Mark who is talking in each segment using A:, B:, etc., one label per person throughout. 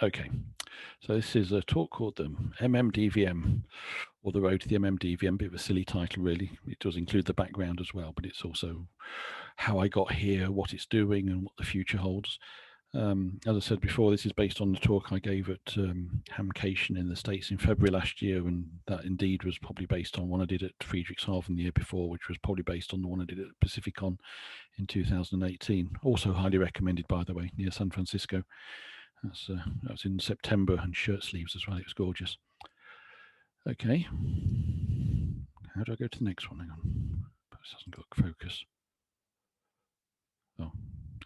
A: Okay, so this is a talk called the MMDVM, or the Road to the MMDVM. Bit of a silly title, really. It does include the background as well, but it's also how I got here, what it's doing, and what the future holds. As I said before, this is based on the talk I gave at Hamcation in the States in February last year, and that indeed was probably based on one I did at Friedrichshafen the year before, which was probably based on the one I did at Pacificon in 2018. Also highly recommended, by the way, near San Francisco. That was in September, and shirt sleeves as well. It was gorgeous. Okay. How do I go to the next one? Hang on. This hasn't got focus. Oh,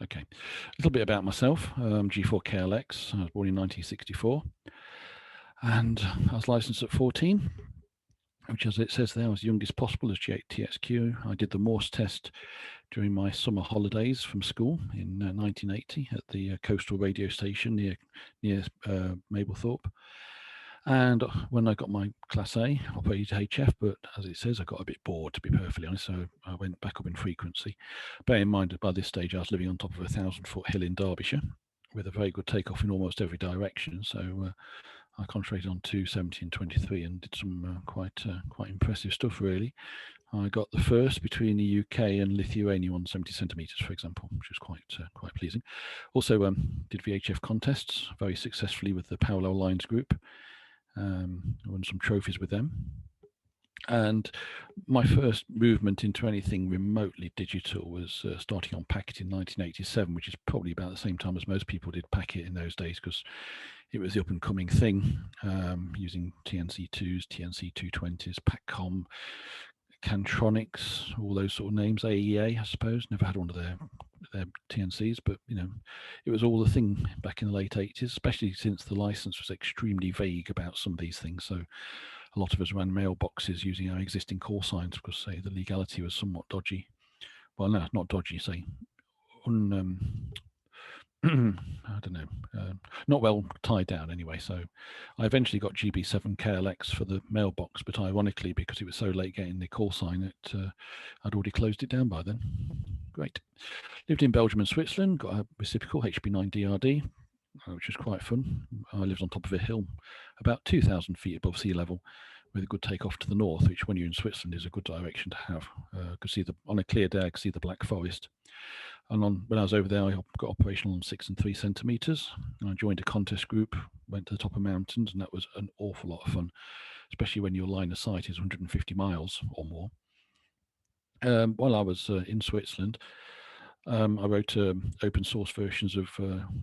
A: okay. A little bit about myself. G4KLX. I was born in 1964. And I was licensed at 14, which, as it says there, I was youngest possible as G8TSQ. I did the Morse test during my summer holidays from school in 1980 at the coastal radio station near Mablethorpe. And when I got my Class A, operated HF, but as it says, I got a bit bored, to be perfectly honest, so I went back up in frequency. Bear in mind that by this stage I was living on top of a 1,000-foot hill in Derbyshire with a very good takeoff in almost every direction, so I concentrated on 270 and 23 and did some quite impressive stuff, really. I got the first between the UK and Lithuania on 70 centimeters, for example, which was quite pleasing. Also did VHF contests very successfully with the Parallel Lines group. I won some trophies with them. And my first movement into anything remotely digital was starting on Packet in 1987, which is probably about the same time as most people did Packet in those days, because it was the up and coming thing, using TNC2s, TNC220s, PACCOM, Cantronics, all those sort of names, AEA, I suppose. Never had one of their TNCs, but you know, it was all the thing back in the late 80s, especially since the license was extremely vague about some of these things. So a lot of us ran mailboxes using our existing call signs because, say, the legality was somewhat dodgy. Well, no, not dodgy, say, I don't know, not well tied down anyway. So I eventually got GB7KLX for the mailbox, but ironically, because it was so late getting the call sign, I'd already closed it down by then. Great. Lived in Belgium and Switzerland, got a reciprocal HB9DRD, which was quite fun. I lived on top of a hill about 2,000 feet above sea level with a good takeoff to the north, which when you're in Switzerland is a good direction to have. Could see on a clear day, I could see the Black Forest. And when I was over there, I got operational on 6 and 3 centimeters. And I joined a contest group, went to the top of mountains, and that was an awful lot of fun, especially when your line of sight is 150 miles or more. While I was in Switzerland, I wrote open source versions of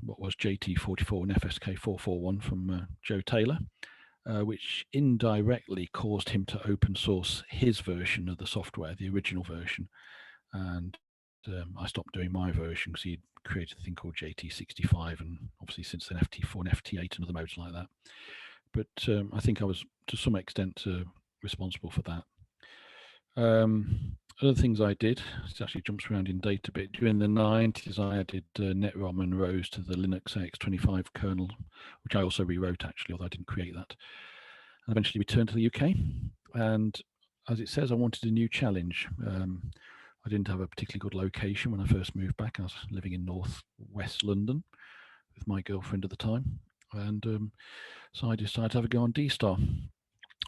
A: what was JT44 and FSK441 from Joe Taylor, which indirectly caused him to open source his version of the software, the original version. And I stopped doing my version because he'd created a thing called JT65, and obviously since then FT4 and FT8 and other modes like that. But I think I was to some extent responsible for that. Other things I did, it actually jumps around in date a bit. During the 90s, I added NetROM and ROS to the Linux AX25 kernel, which I also rewrote actually, although I didn't create that. And eventually returned to the UK. And as it says, I wanted a new challenge. I didn't have a particularly good location when I first moved back. I was living in northwest London with my girlfriend at the time. And so I decided to have a go on D-Star.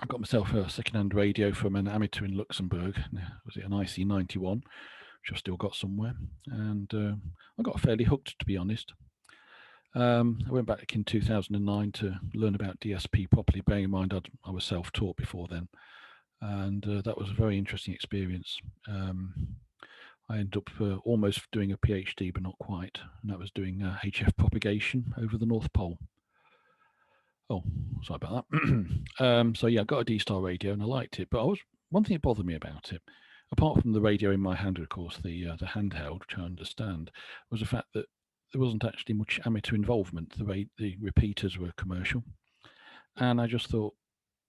A: I got myself a second-hand radio from an amateur in Luxembourg. Was it an IC91, which I've still got somewhere? And I got fairly hooked, to be honest. I went back in 2009 to learn about DSP properly, bearing in mind I was self-taught before then. And that was a very interesting experience. I ended up almost doing a PhD, but not quite. And that was doing HF propagation over the North Pole. Oh, sorry about that. So yeah, I got a D-Star radio and I liked it, but one thing that bothered me about it, apart from the radio in my hand, of course, the handheld, which I understand, was the fact that there wasn't actually much amateur involvement. The repeaters were commercial. And I just thought,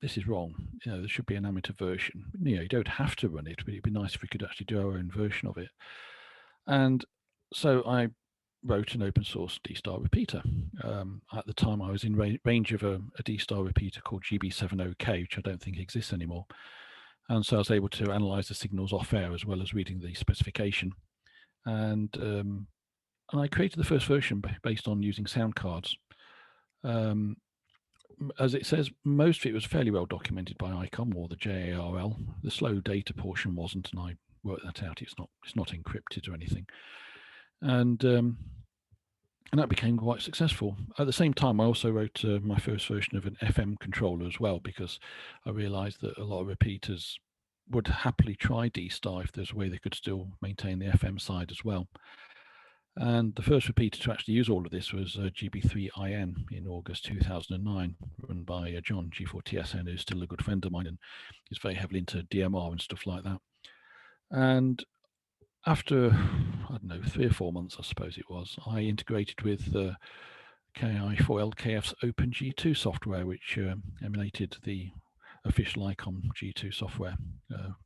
A: this is wrong. You know, there should be an amateur version. You know, you don't have to run it, but it'd be nice if we could actually do our own version of it. And so I wrote an open source D-Star repeater. At the time, I was in range of a D-Star repeater called GB70K, which I don't think exists anymore. And so I was able to analyze the signals off air as well as reading the specification. And I created the first version based on using sound cards. As it says, most of it was fairly well documented by ICOM or the JARL. The slow data portion wasn't, and I worked that out. It's not encrypted or anything, and that became quite successful. At the same time, I also wrote my first version of an FM controller as well, because I realised that a lot of repeaters would happily try D-Star if there's a way they could still maintain the FM side as well. And the first repeater to actually use all of this was GB3IN in August 2009, run by John G4KLX, who's still a good friend of mine and is very heavily into DMR and stuff like that. And after, I don't know, 3 or 4 months, I suppose it was, I integrated with KI4LKF's OpenG2 software, which emulated the official ICOM G2 software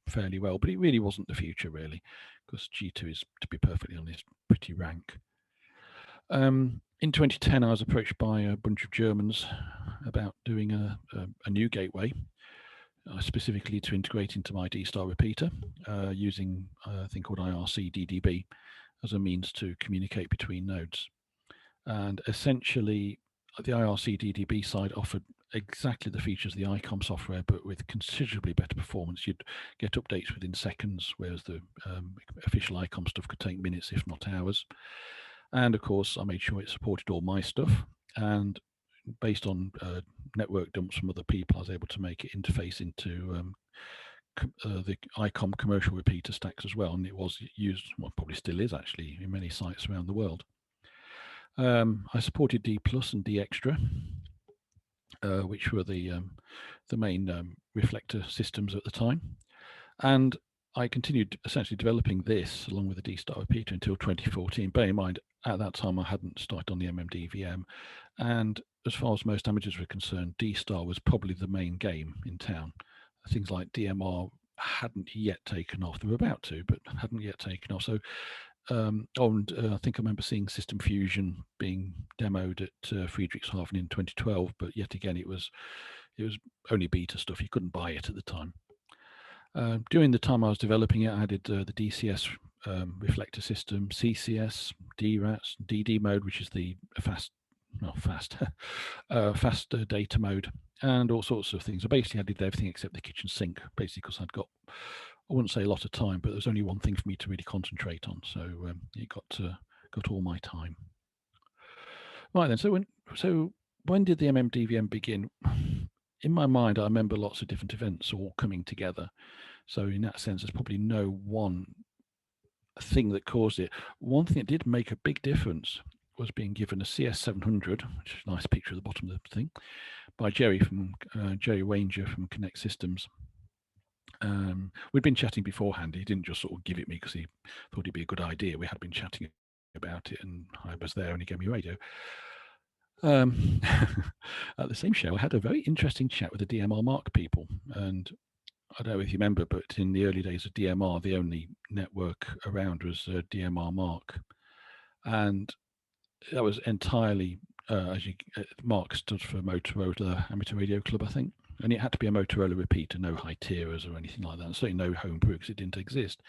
A: fairly well, but it really wasn't the future, really, because G2 is, to be perfectly honest, pretty rank. In 2010, I was approached by a bunch of Germans about doing a new gateway, specifically to integrate into my D-Star repeater, using a thing called IRC-DDB as a means to communicate between nodes. And essentially, the IRC-DDB side offered exactly the features of the ICOM software, but with considerably better performance. You'd get updates within seconds, whereas the official ICOM stuff could take minutes, if not hours. And of course, I made sure it supported all my stuff. And based on network dumps from other people, I was able to make it interface into the ICOM commercial repeater stacks as well. And it was used, well, probably still is actually, in many sites around the world. I supported D+ and D Extra, which were the main reflector systems at the time. And I continued essentially developing this along with the D-Star repeater until 2014. Bear in mind, at that time, I hadn't started on the MMDVM. And as far as most amateurs were concerned, D-Star was probably the main game in town. Things like DMR hadn't yet taken off. They were about to, but hadn't yet taken off. So, I think I remember seeing System Fusion being demoed at Friedrichshafen in 2012, but yet again, it was only beta stuff. You couldn't buy it at the time. During the time I was developing it, I added the DCS reflector system, CCS, DRATS, DD mode, which is the fast data mode, and all sorts of things. I basically added everything except the kitchen sink, basically because I'd got, I wouldn't say a lot of time, but there was only one thing for me to really concentrate on. So it got all my time. Right then, so when did the MMDVM begin? In my mind, I remember lots of different events all coming together. So in that sense, there's probably no one thing that caused it. One thing that did make a big difference was being given a CS700, which is a nice picture at the bottom of the thing, by Jerry Wanger from Connect Systems. We'd been chatting beforehand. He didn't just sort of give it me because he thought it'd be a good idea. We had been chatting about it, and I was there, and he gave me radio. At the same show, I had a very interesting chat with the DMR Mark people, and I don't know if you remember, but in the early days of DMR, the only network around was DMR Mark, and that was entirely, Mark stood for Motorola Amateur Radio Club, I think, and it had to be a Motorola repeater, no high tiers or anything like that, and certainly no homebrew because it didn't exist.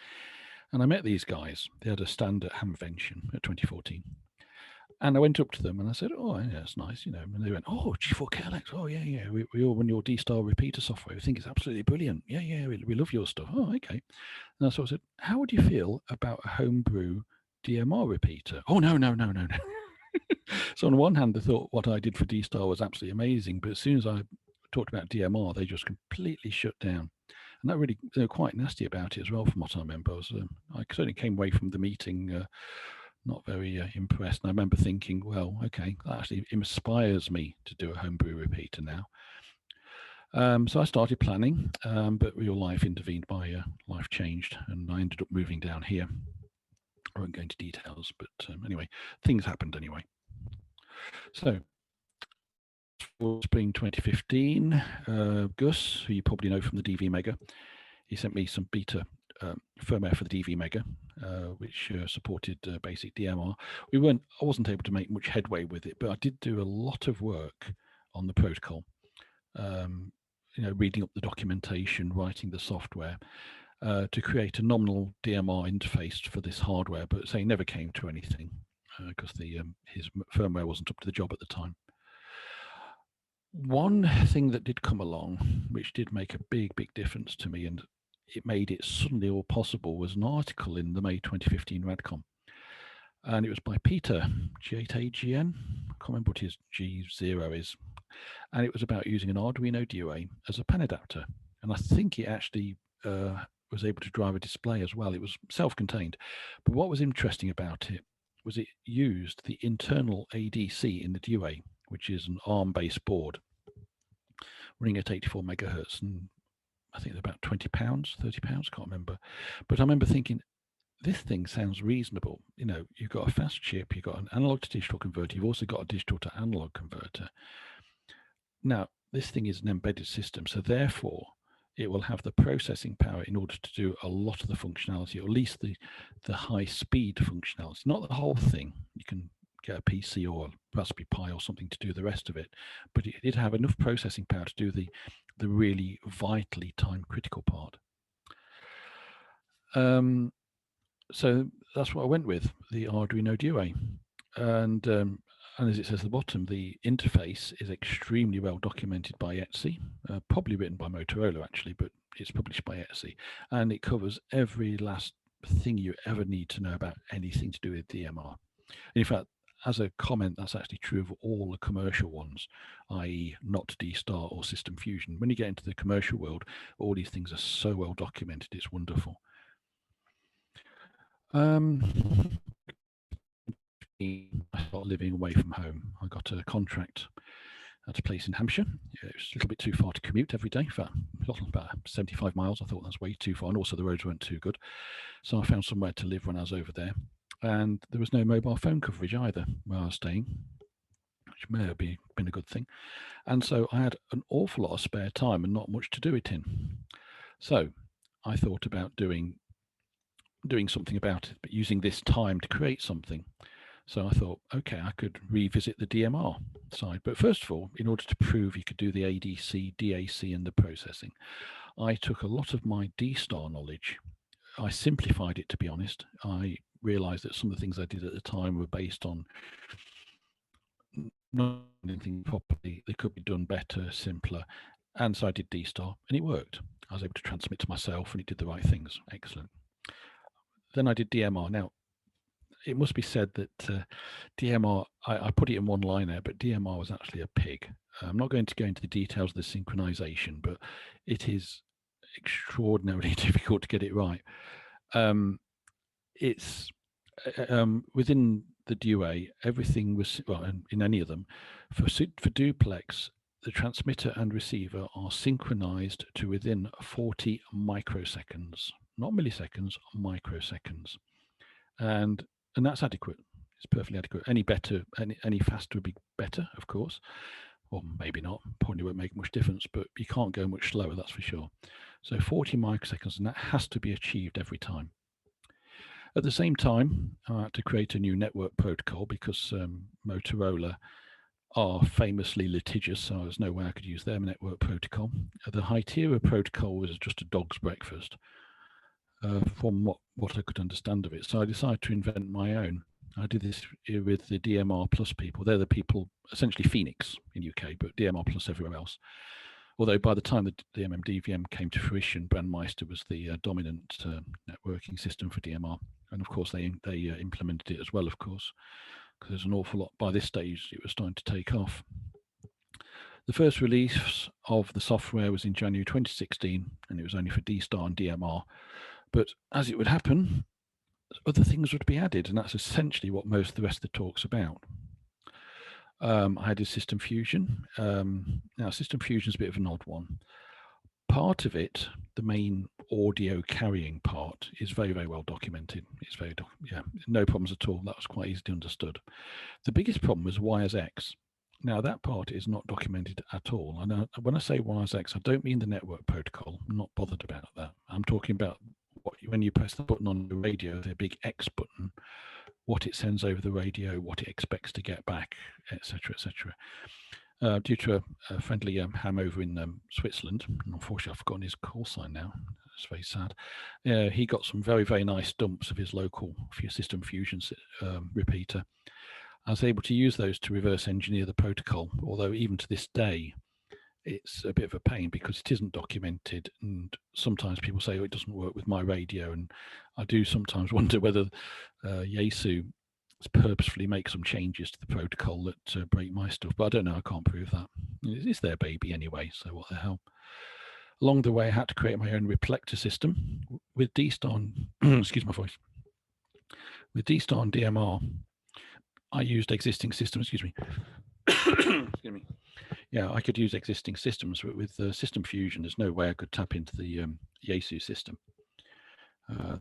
A: And I met these guys. They had a stand at Hamvention at 2014. And I went up to them and I said, "Oh, yeah, that's nice, you know." And they went, "Oh, G4KLX. Oh, yeah. We all run your D-Star repeater software. We think it's absolutely brilliant. Yeah. We love your stuff." "Oh, okay." And so I said, "How would you feel about a homebrew DMR repeater?" "Oh, no." So on one hand, they thought what I did for D-Star was absolutely amazing, but as soon as I talked about DMR, they just completely shut down. And that really, they were quite nasty about it as well, from what I remember. I certainly came away from the meeting not very impressed. And I remember thinking, well, okay, that actually inspires me to do a homebrew repeater now. So I started planning, but real life intervened. My life changed, and I ended up moving down here. I won't go into details, but anyway, things happened anyway. So, for spring 2015, Gus, who you probably know from the DV Mega, he sent me some beta firmware for the DV Mega, which supported basic DMR. I wasn't able to make much headway with it, but I did do a lot of work on the protocol. Reading up the documentation, writing the software to create a nominal DMR interface for this hardware, but say never came to anything because his firmware wasn't up to the job at the time. One thing that did come along, which did make a big difference to me, and it made it suddenly all possible, was an article in the May 2015 Radcom. And it was by Peter, G8AGN. I can't remember what his G0 is. And it was about using an Arduino Duo as a pen adapter. And I think it actually was able to drive a display as well. It was self-contained. But what was interesting about it was it used the internal ADC in the Duo, which is an ARM-based board running at 84 megahertz. And I think it's about £20, £30, can't remember. But I remember thinking, this thing sounds reasonable. You know, you've got a fast chip, you've got an analog to digital converter, you've also got a digital to analog converter. Now, this thing is an embedded system, so therefore it will have the processing power in order to do a lot of the functionality, or at least the high speed functionality, not the whole thing. You can get a PC or a Raspberry Pi or something to do the rest of it, but it did have enough processing power to do the really vitally time critical part. So that's what I went with, the Arduino Duo. And as it says at the bottom, the interface is extremely well documented by Etsy, probably written by Motorola actually, but it's published by Etsy. And it covers every last thing you ever need to know about anything to do with DMR. In fact, as a comment, that's actually true of all the commercial ones, i.e. not D-Star or System Fusion. When you get into the commercial world, all these things are so well documented, it's wonderful. I started living away from home. I got a contract at a place in Hampshire. It was a little bit too far to commute every day, for about 75 miles. I thought that's way too far, and also the roads weren't too good. So I found somewhere to live when I was over there. And there was no mobile phone coverage either where I was staying, which may have been a good thing. And so I had an awful lot of spare time and not much to do it in. So I thought about doing something about it, but using this time to create something. So I thought, okay, I could revisit the DMR side. But first of all, in order to prove you could do the ADC, DAC, and the processing, I took a lot of my D-Star knowledge. I simplified it, to be honest. I realized that some of the things I did at the time were based on not anything properly. They could be done better, simpler. And so I did D-Star, and it worked. I was able to transmit to myself, and it did the right things. Excellent. Then I did DMR. Now, it must be said that DMR, I put it in one line there, but DMR was actually a pig. I'm not going to go into the details of the synchronization, but it is extraordinarily difficult to get it right. It's within the Duo, everything was, well, in any of them, for duplex, the transmitter and receiver are synchronized to within 40 microseconds, not milliseconds, microseconds. And that's adequate. It's perfectly adequate. Any better, any faster would be better, of course, or maybe not. Probably won't make much difference, but you can't go much slower, that's for sure. So 40 microseconds, and that has to be achieved every time. At the same time, I had to create a new network protocol because Motorola are famously litigious, so there's no way I could use their network protocol. The Hytera protocol was just a dog's breakfast. From what I could understand of it. So I decided to invent my own. I did this with the DMR Plus people. They're the people, essentially Phoenix in UK, but DMR Plus everywhere else. Although by the time the MMDVM came to fruition, Brandmeister was the dominant networking system for DMR. And of course, they implemented it as well, of course, because there's an awful lot. By this stage, it was starting to take off. The first release of the software was in January 2016, and it was only for D-Star and DMR. But as it would happen, other things would be added, and that's essentially what most of the rest of the talk's about. I had a System Fusion. Now, System Fusion is a bit of an odd one. Part of it, the main audio carrying part, is very, very well documented. It's very, no problems at all. That was quite easily understood. The biggest problem was wires X. Now, that part is not documented at all. And when I say wires X, I don't mean the network protocol. I'm not bothered about that. I'm talking about when you press the button on the radio, the big X button, what it sends over the radio, what it expects to get back, etc., etc. Due to a friendly ham over in Switzerland, and unfortunately I've forgotten his call sign now. It's very sad. He got some very, very nice dumps of his local System Fusion repeater. I was able to use those to reverse engineer the protocol, although even to this day, it's a bit of a pain because it isn't documented, and sometimes people say, oh, it doesn't work with my radio, and I do sometimes wonder whether Yaesu purposefully make some changes to the protocol that break my stuff, but I don't know, I can't prove that. It's their baby anyway, so what the hell. Along the way, I had to create my own reflector system with D-Star, excuse my voice, with D-Star and DMR. I used existing systems, excuse me. Excuse me. Yeah, I could use existing systems, but with System Fusion, there's no way I could tap into the Yaesu system.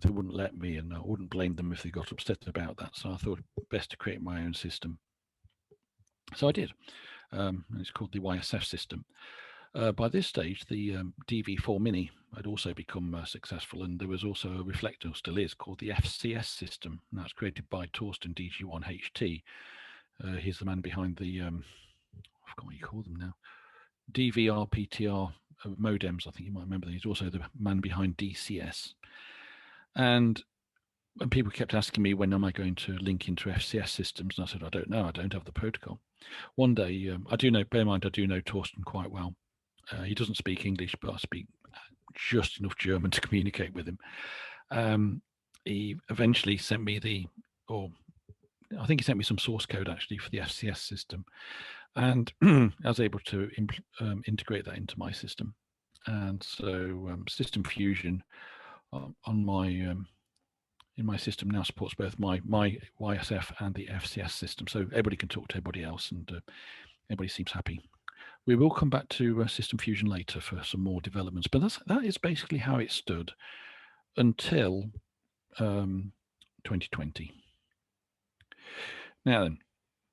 A: They wouldn't let me, and I wouldn't blame them if they got upset about that. So I thought best to create my own system. So I did. And it's called the YSF system. By this stage, the DV4 Mini had also become successful, and there was also a reflector, still is, called the FCS system. And that's created by Torsten DG1HT. He's the man behind the, I forgot what you call them now, DVR-PTR modems. I think you might remember that. He's also the man behind DCS. And people kept asking me, when am I going to link into FCS systems? And I said, I don't know. I don't have the protocol. One day, I do know, bear in mind, I do know Torsten quite well. He doesn't speak English, but I speak just enough German to communicate with him. He eventually sent me I think he sent me some source code actually for the FCS system. And I was able to integrate that into my system. And so System Fusion on my in my system now supports both my YSF and the FCS system. So everybody can talk to everybody else, and everybody seems happy. We will come back to System Fusion later for some more developments, but that is basically how it stood until 2020. Now then,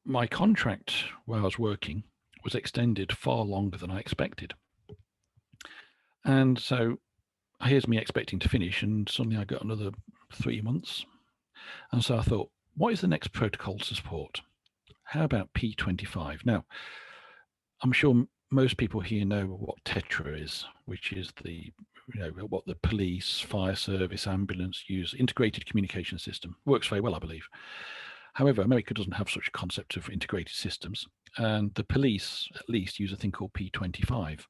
A: my contract where I was working was extended far longer than I expected. And so here's me expecting to finish, and suddenly I got another 3 months. And so I thought, what is the next protocol to support? How about P25? Now, I'm sure most people here know what Tetra is, which is the, what the police, fire service, ambulance use, integrated communication system. Works very well, I believe. However, America doesn't have such a concept of integrated systems, and the police at least use a thing called P25.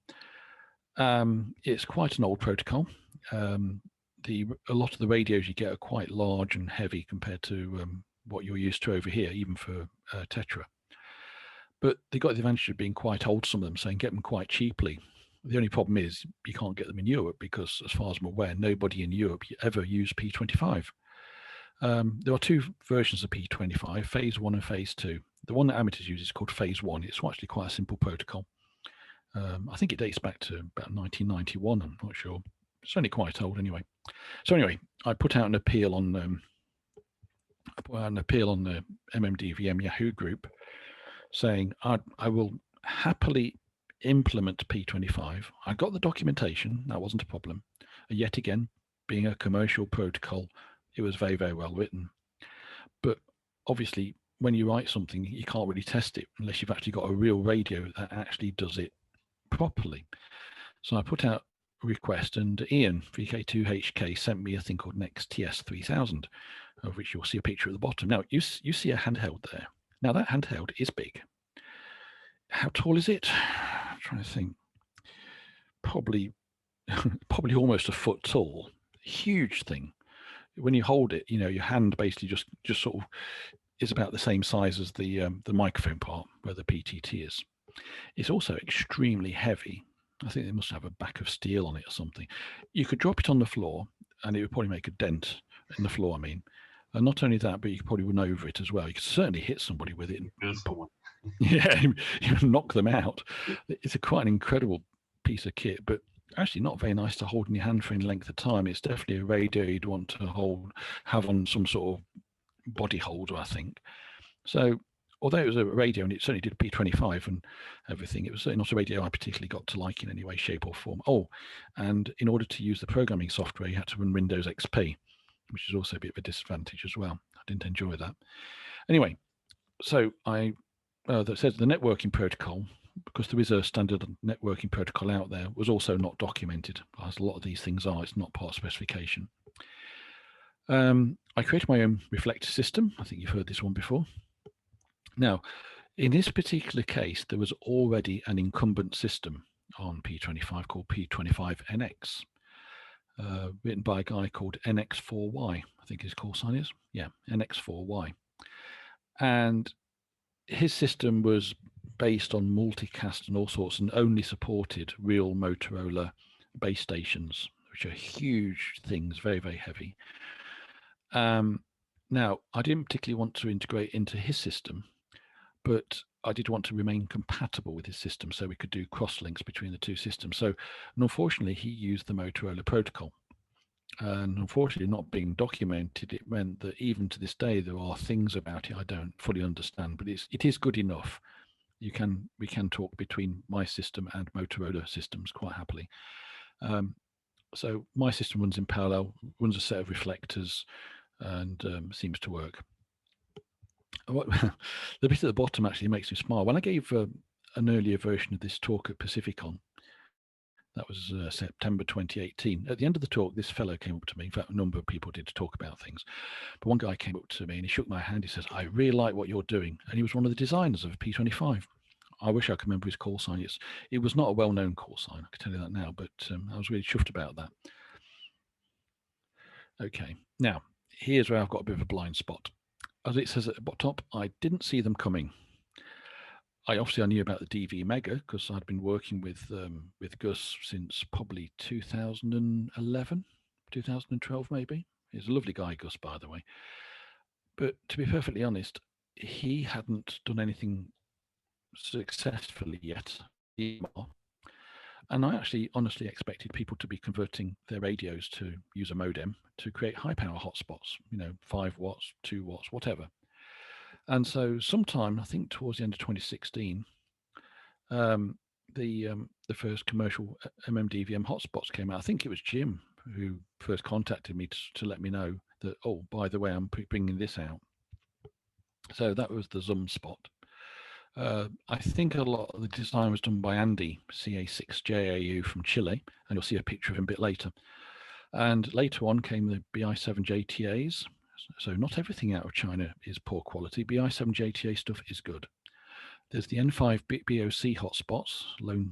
A: It's quite an old protocol. A lot of the radios you get are quite large and heavy compared to what you're used to over here, even for Tetra. But they got the advantage of being quite old, some of them, so you can get them quite cheaply. The only problem is you can't get them in Europe because, as far as I'm aware, nobody in Europe ever used P25. There are two versions of P25, phase 1 and phase 2. The one that amateurs use is called phase 1. It's actually quite a simple protocol. I think it dates back to about 1991, I'm not sure. It's only quite old anyway. So anyway, I put out an appeal on the MMDVM Yahoo group saying I will happily implement P25. I got the documentation, that wasn't a problem. Yet again, being a commercial protocol, it was very, very well written. But obviously, when you write something, you can't really test it unless you've actually got a real radio that actually does it properly. So I put out a request, and Ian, VK2HK, sent me a thing called Next TS3000, of which you'll see a picture at the bottom. Now, you see a handheld there. Now, that handheld is big. How tall is it? I'm trying to think. Probably almost a foot tall. Huge thing. When you hold it, your hand basically just sort of is about the same size as the microphone part where the PTT is. It's also extremely heavy. I think they must have a back of steel on it or something. You could drop it on the floor and it would probably make a dent in the floor, I mean. And not only that, but you could probably run over it as well. You could certainly hit somebody with it. Yeah, you knock them out. It's quite an incredible piece of kit, but actually not very nice to hold in your hand for any length of time. It's definitely a radio you'd want to have on some sort of body holder, I think. So although it was a radio and it certainly did P25 and everything, it was certainly not a radio I particularly got to like in any way, shape or form. Oh, and in order to use the programming software, you had to run Windows XP, which is also a bit of a disadvantage as well. I didn't enjoy that. Anyway, so that says the networking protocol, because there is a standard networking protocol out there, was also not documented, as a lot of these things are. It's not part of specification. I created my own reflector system. I think you've heard this one before. Now, in this particular case, there was already an incumbent system on P25 called P25NX, written by a guy called NX4Y, I think his call sign is. Yeah, NX4Y. And his system was based on multicast and all sorts, and only supported real Motorola base stations, which are huge things, very, very heavy. Now, I didn't particularly want to integrate into his system, but I did want to remain compatible with his system so we could do cross links between the two systems. So, and unfortunately, he used the Motorola protocol. And unfortunately, not being documented, it meant that even to this day, there are things about it I don't fully understand, but it is good enough. We can talk between my system and Motorola systems quite happily. So my system runs in parallel, runs a set of reflectors, and seems to work. The bit at the bottom actually makes me smile. When I gave an earlier version of this talk at Pacificon, that was September 2018. At the end of the talk, this fellow came up to me. In fact, a number of people did to talk about things. But one guy came up to me and he shook my hand. He says, "I really like what you're doing." And he was one of the designers of P25. I wish I could remember his call sign. It was not a well-known call sign, I can tell you that now, but I was really chuffed about that. Okay, now, here's where I've got a bit of a blind spot. As it says at the top, I didn't see them coming. I knew about the DV Mega because I'd been working with Gus since probably 2011, 2012 maybe. He's a lovely guy, Gus, by the way. But to be perfectly honest, he hadn't done anything successfully yet. And I actually honestly expected people to be converting their radios to use a modem to create high power hotspots, 5 watts, 2 watts, whatever. And so sometime, I think towards the end of 2016, the first commercial MMDVM hotspots came out. I think it was Jim who first contacted me to let me know that, oh, by the way, I'm bringing this out. So that was the Zoom spot. I think a lot of the design was done by Andy, CA6JAU from Chile, and you'll see a picture of him a bit later. And later on came the BI7JTAs. So not everything out of China is poor quality. BI7JTA stuff is good. There's the N5 BWC hotspots.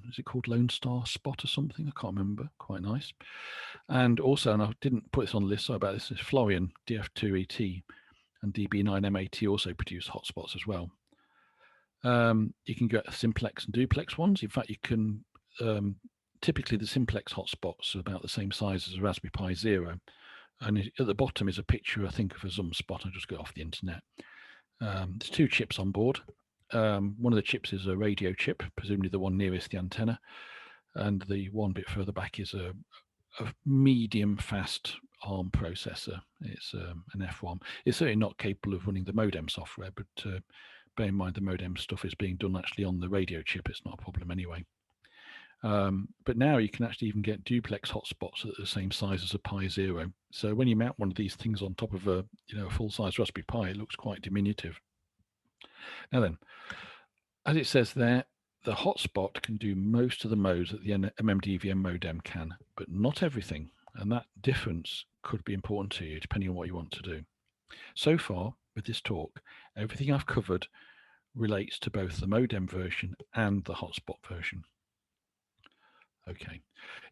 A: Is it called Lone Star Spot or something? I can't remember. Quite nice. And also, and I didn't put this on the list, sorry about this, is Florian DF2ET and DB9MAT also produce hotspots as well. You can get simplex and duplex ones. In fact, you can, typically the simplex hotspots are about the same size as a Raspberry Pi Zero. And at the bottom is a picture, I think, of a Zoom spot. I just got off the internet. There's 2 chips on board. One of the chips is a radio chip, presumably the one nearest the antenna. And the one bit further back is a medium fast ARM processor. It's an F1. It's certainly not capable of running the modem software, but bear in mind the modem stuff is being done actually on the radio chip. It's not a problem anyway. But now you can actually even get duplex hotspots at the same size as a Pi Zero. So when you mount one of these things on top of a full-size Raspberry Pi, it looks quite diminutive. Now then, as it says there, the hotspot can do most of the modes that the MMDVM modem can, but not everything. And that difference could be important to you depending on what you want to do. So far with this talk, everything I've covered relates to both the modem version and the hotspot version. Okay.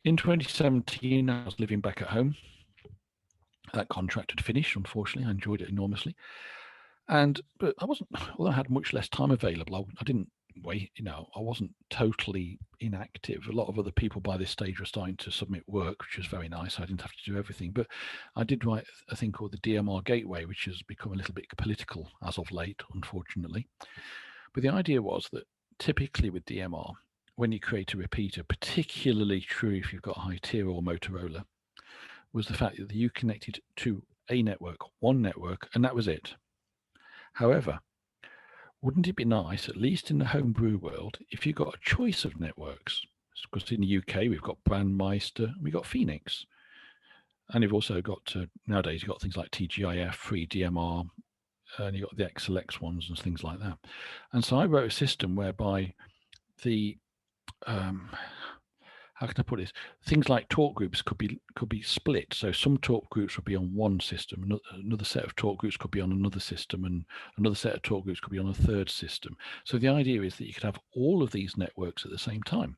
A: In 2017, I was living back at home. That contract had finished, unfortunately. I enjoyed it enormously. But I wasn't, although I had much less time available, I didn't wait, I wasn't totally inactive. A lot of other people by this stage were starting to submit work, which was very nice. I didn't have to do everything, but I did write a thing called the DMR Gateway, which has become a little bit political as of late, unfortunately. But the idea was that typically with DMR, when you create a repeater, particularly true if you've got high tier or Motorola, was the fact that you connected to a network, one network, and that was it. However, wouldn't it be nice, at least in the homebrew world, if you got a choice of networks? Because in the UK, we've got Brandmeister, we've got Phoenix. And you've also got, nowadays, you've got things like TGIF, Free DMR, and you've got the XLX ones and things like that. And so I wrote a system whereby the, how can I put this? Things like talk groups could be split. So some talk groups would be on one system, another set of talk groups could be on another system, and another set of talk groups could be on a third system. So the idea is that you could have all of these networks at the same time.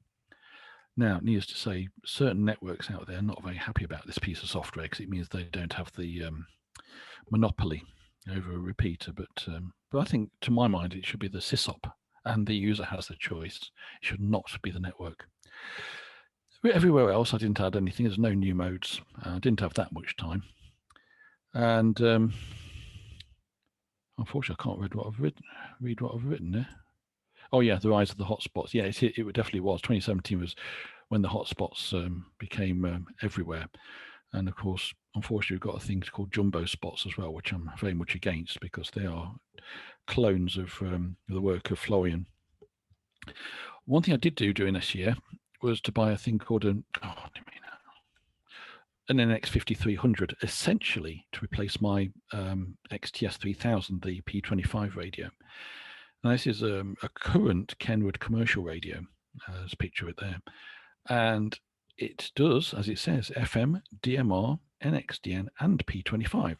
A: Now, needless to say, certain networks out there are not very happy about this piece of software because it means they don't have the monopoly over a repeater. But I think, to my mind, it should be the sysop, and the user has the choice. It should not be the network. Everywhere else, I didn't add anything. There's no new modes. I didn't have that much time. And unfortunately, I can't read what I've written there. Oh yeah, the rise of the hotspots. Yeah, it definitely was. 2017 was when the hotspots became everywhere. And of course, unfortunately, we've got things called jumbo spots as well, which I'm very much against because they are clones of the work of Florian. One thing I did do during this year was to buy a thing called an NX5300, essentially to replace my XTS3000, the P25 radio. Now, this is a current Kenwood commercial radio. There's a picture of it there. And it does, as it says, FM, DMR, NXDN, and P25.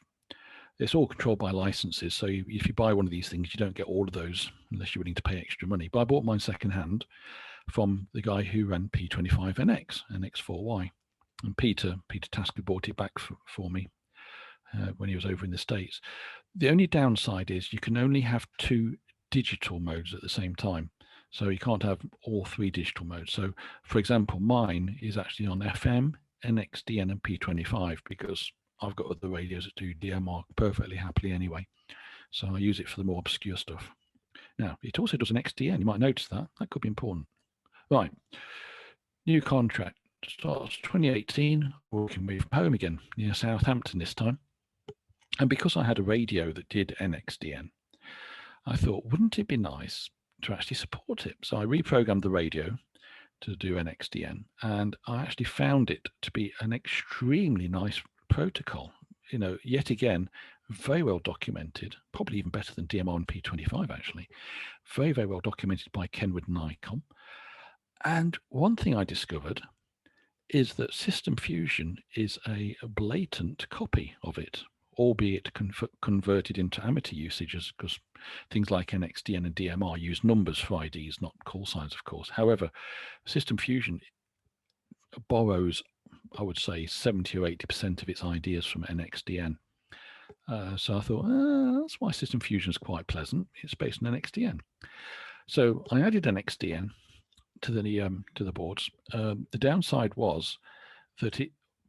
A: It's all controlled by licenses. So if you buy one of these things, you don't get all of those unless you're willing to pay extra money. But I bought mine secondhand from the guy who ran P25NX, NX4Y. And Peter Tasker bought it back for me when he was over in the States. The only downside is you can only have 2 digital modes at the same time. So you can't have all 3 digital modes. So for example, mine is actually on FM, NXDN, and P25 because I've got other radios that do DMR perfectly happily anyway. So I use it for the more obscure stuff. Now, it also does an XDN. You might notice that. That could be important. Right. New contract starts 2018, working with home again, near Southampton this time. And because I had a radio that did NXDN, I thought, wouldn't it be nice to actually support it? So I reprogrammed the radio to do NXDN, and I actually found it to be an extremely nice protocol. You know, yet again, very well documented, probably even better than DMR and P25 actually. Very, very well documented by Kenwood and ICOM. And one thing I discovered is that System Fusion is a blatant copy of it, albeit converted into amateur usages, because things like NXDN and DMR use numbers for IDs, not call signs, of course. However, System Fusion borrows, I would say, 70 or 80% of its ideas from NXDN. So I thought, that's why System Fusion is quite pleasant. It's based on NXDN. So I added NXDN to the boards. The downside was that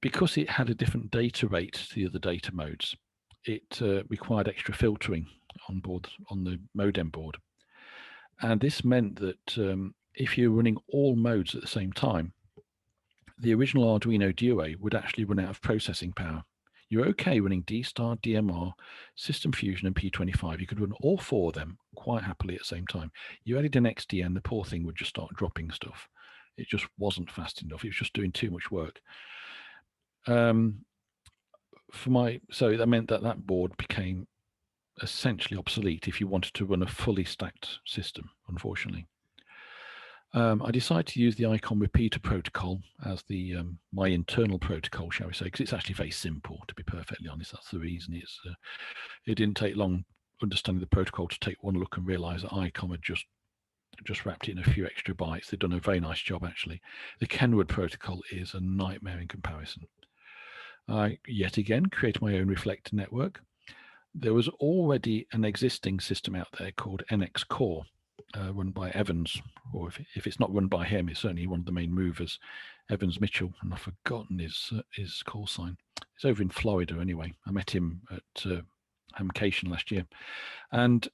A: because it had a different data rate to the other data modes, it required extra filtering on the modem board. And this meant that if you're running all modes at the same time, the original Arduino Duo would actually run out of processing power. You're okay running D-Star, DMR, System Fusion, and P25. You could run all 4 of them quite happily at the same time. You added an XDN, the poor thing would just start dropping stuff. It just wasn't fast enough. It was just doing too much work. So that meant that board became essentially obsolete if you wanted to run a fully stacked system, unfortunately. I decided to use the ICOM repeater protocol as my internal protocol, shall we say, because it's actually very simple, to be perfectly honest. That's the reason. It didn't take long understanding the protocol to take one look and realize that ICOM had just wrapped it in a few extra bytes. They've done a very nice job, actually. The Kenwood protocol is a nightmare in comparison. I, yet again, created my own reflector network. There was already an existing system out there called NX Core, run by Evans, or if it's not run by him, it's certainly one of the main movers, Evans Mitchell, and I've forgotten his call sign. He's over in Florida anyway. I met him at Hamcation last year, and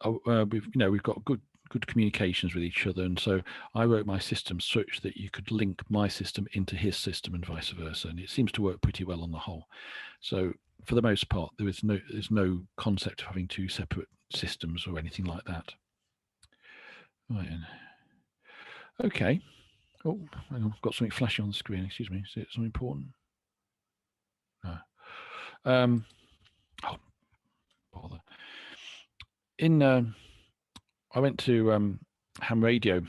A: we've got good communications with each other, and so I wrote my system such that you could link my system into his system and vice versa, and it seems to work pretty well on the whole. So for the most part, there's no concept of having 2 separate systems or anything like that. Right. Okay. Oh, hang on. I've got something flashing on the screen. Excuse me. Is it something important? No. Oh, bother. I went to Ham Radio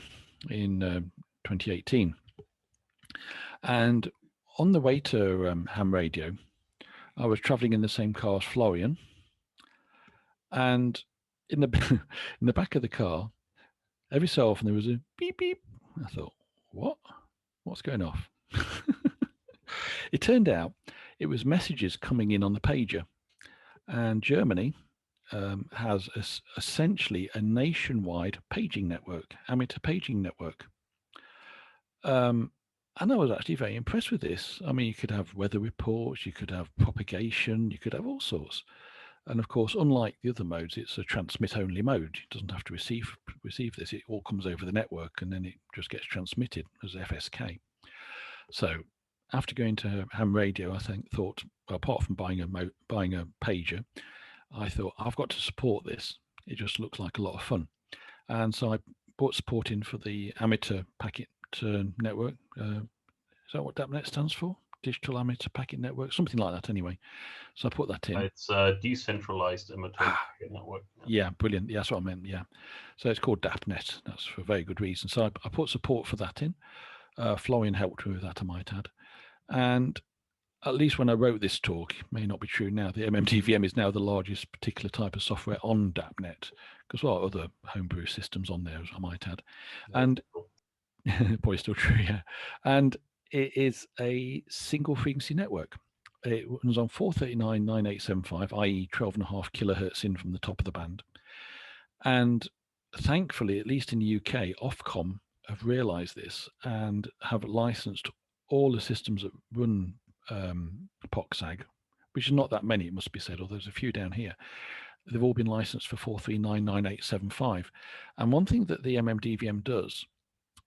A: in 2018, and on the way to Ham Radio, I was traveling in the same car as Florian, and in the back of the car, every so often there was a beep beep. I thought, what what's going off? It turned out it was messages coming in on the pager, and Germany has essentially a nationwide paging network, amateur paging network. And I was actually very impressed with this. I mean, you could have weather reports, you could have propagation, you could have all sorts. And of course, unlike the other modes, it's a transmit-only mode. It doesn't have to receive this. It all comes over the network, and then it just gets transmitted as FSK. So after going to ham radio, I thought, well, apart from buying a pager, I thought I've got to support this. It just looks like a lot of fun. And so I bought support in for the amateur packet network. Is that what DAPNet stands for? Digital Amateur Packet Network, something like that anyway. So I put that in.
B: It's a decentralized amateur packet network.
A: Yeah, brilliant. Yeah, that's what I meant. Yeah. So it's called DAPNet. That's for a very good reason. So I put support for that in. Florian helped with that, I might add. And at least when I wrote this talk, it may not be true now, the MMDVM is now the largest particular type of software on DAPNet, because there are other homebrew systems on there, I might add. And probably still true, yeah. And it is a single frequency network. It runs on 439.9875, i.e. 12.5 kilohertz in from the top of the band. And thankfully, at least in the UK, Ofcom have realized this and have licensed all the systems that run POCSAG, which is not that many, it must be said, although there's a few down here. They've all been licensed for 439.9875. And one thing that the MMDVM does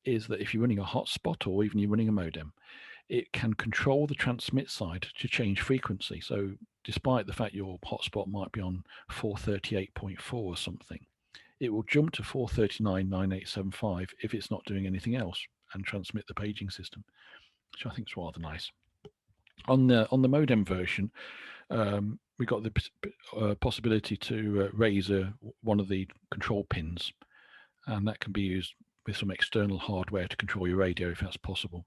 A: is that if you're running a hotspot or even you're running a modem, it can control the transmit side to change frequency. So despite the fact your hotspot might be on 438.4 or something, it will jump to 439.9875 if it's not doing anything else and transmit the paging system, which I think is rather nice. On the modem version, we got the possibility to raise one of the control pins, and that can be used with some external hardware to control your radio if that's possible.